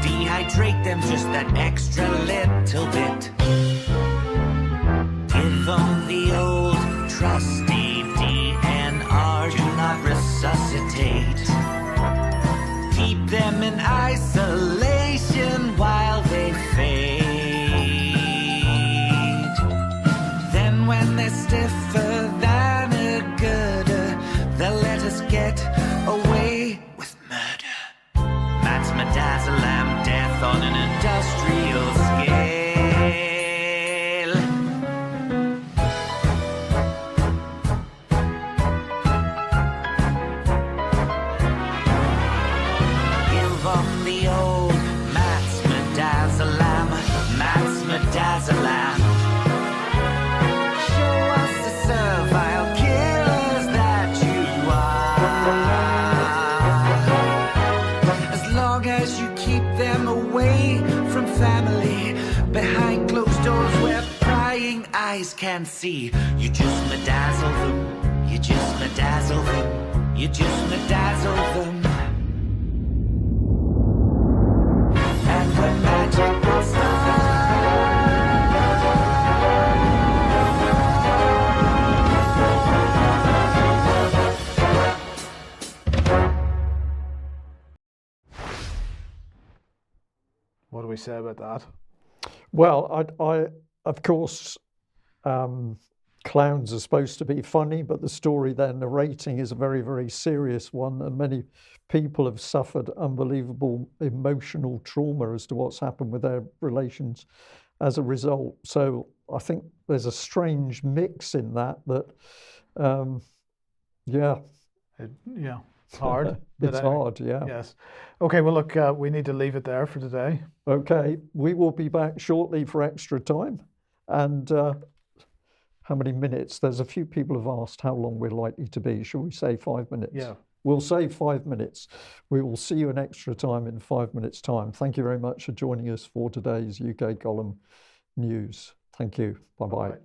Dehydrate them just that extra little bit. Give them the old trusty DNR, do not resuscitate. Keep them in isolation while they fade. Then when they're stiffer than a girder, they'll let us get away with murder. That's midazolam death on an industrial scale. Give them the old Matt's midazolam, Matt's midazolam. Show us the servile killers that you are. As long as you keep them away from family, behind closed doors where prying eyes can see, you just midazzle them, you just midazzle them, you just midazzle them. And when magic will start, What do we say about that? Well, I of course, clowns are supposed to be funny, but the story they're narrating is a very, very serious one, and many people have suffered unbelievable emotional trauma as to what's happened with their relations as a result. So I think there's a strange mix in that, yeah, Yeah, it's hard. but it's anyway, hard, yeah. Yes. Okay, well, look, we need to leave it there for today. Okay, we will be back shortly for extra time. And how many minutes? There's a few people have asked how long we're likely to be. Shall we say 5 minutes? Yeah. We'll say 5 minutes. We will see you in extra time in 5 minutes' time. Thank you very much for joining us for today's UK Column News. Thank you. Bye-bye. Bye.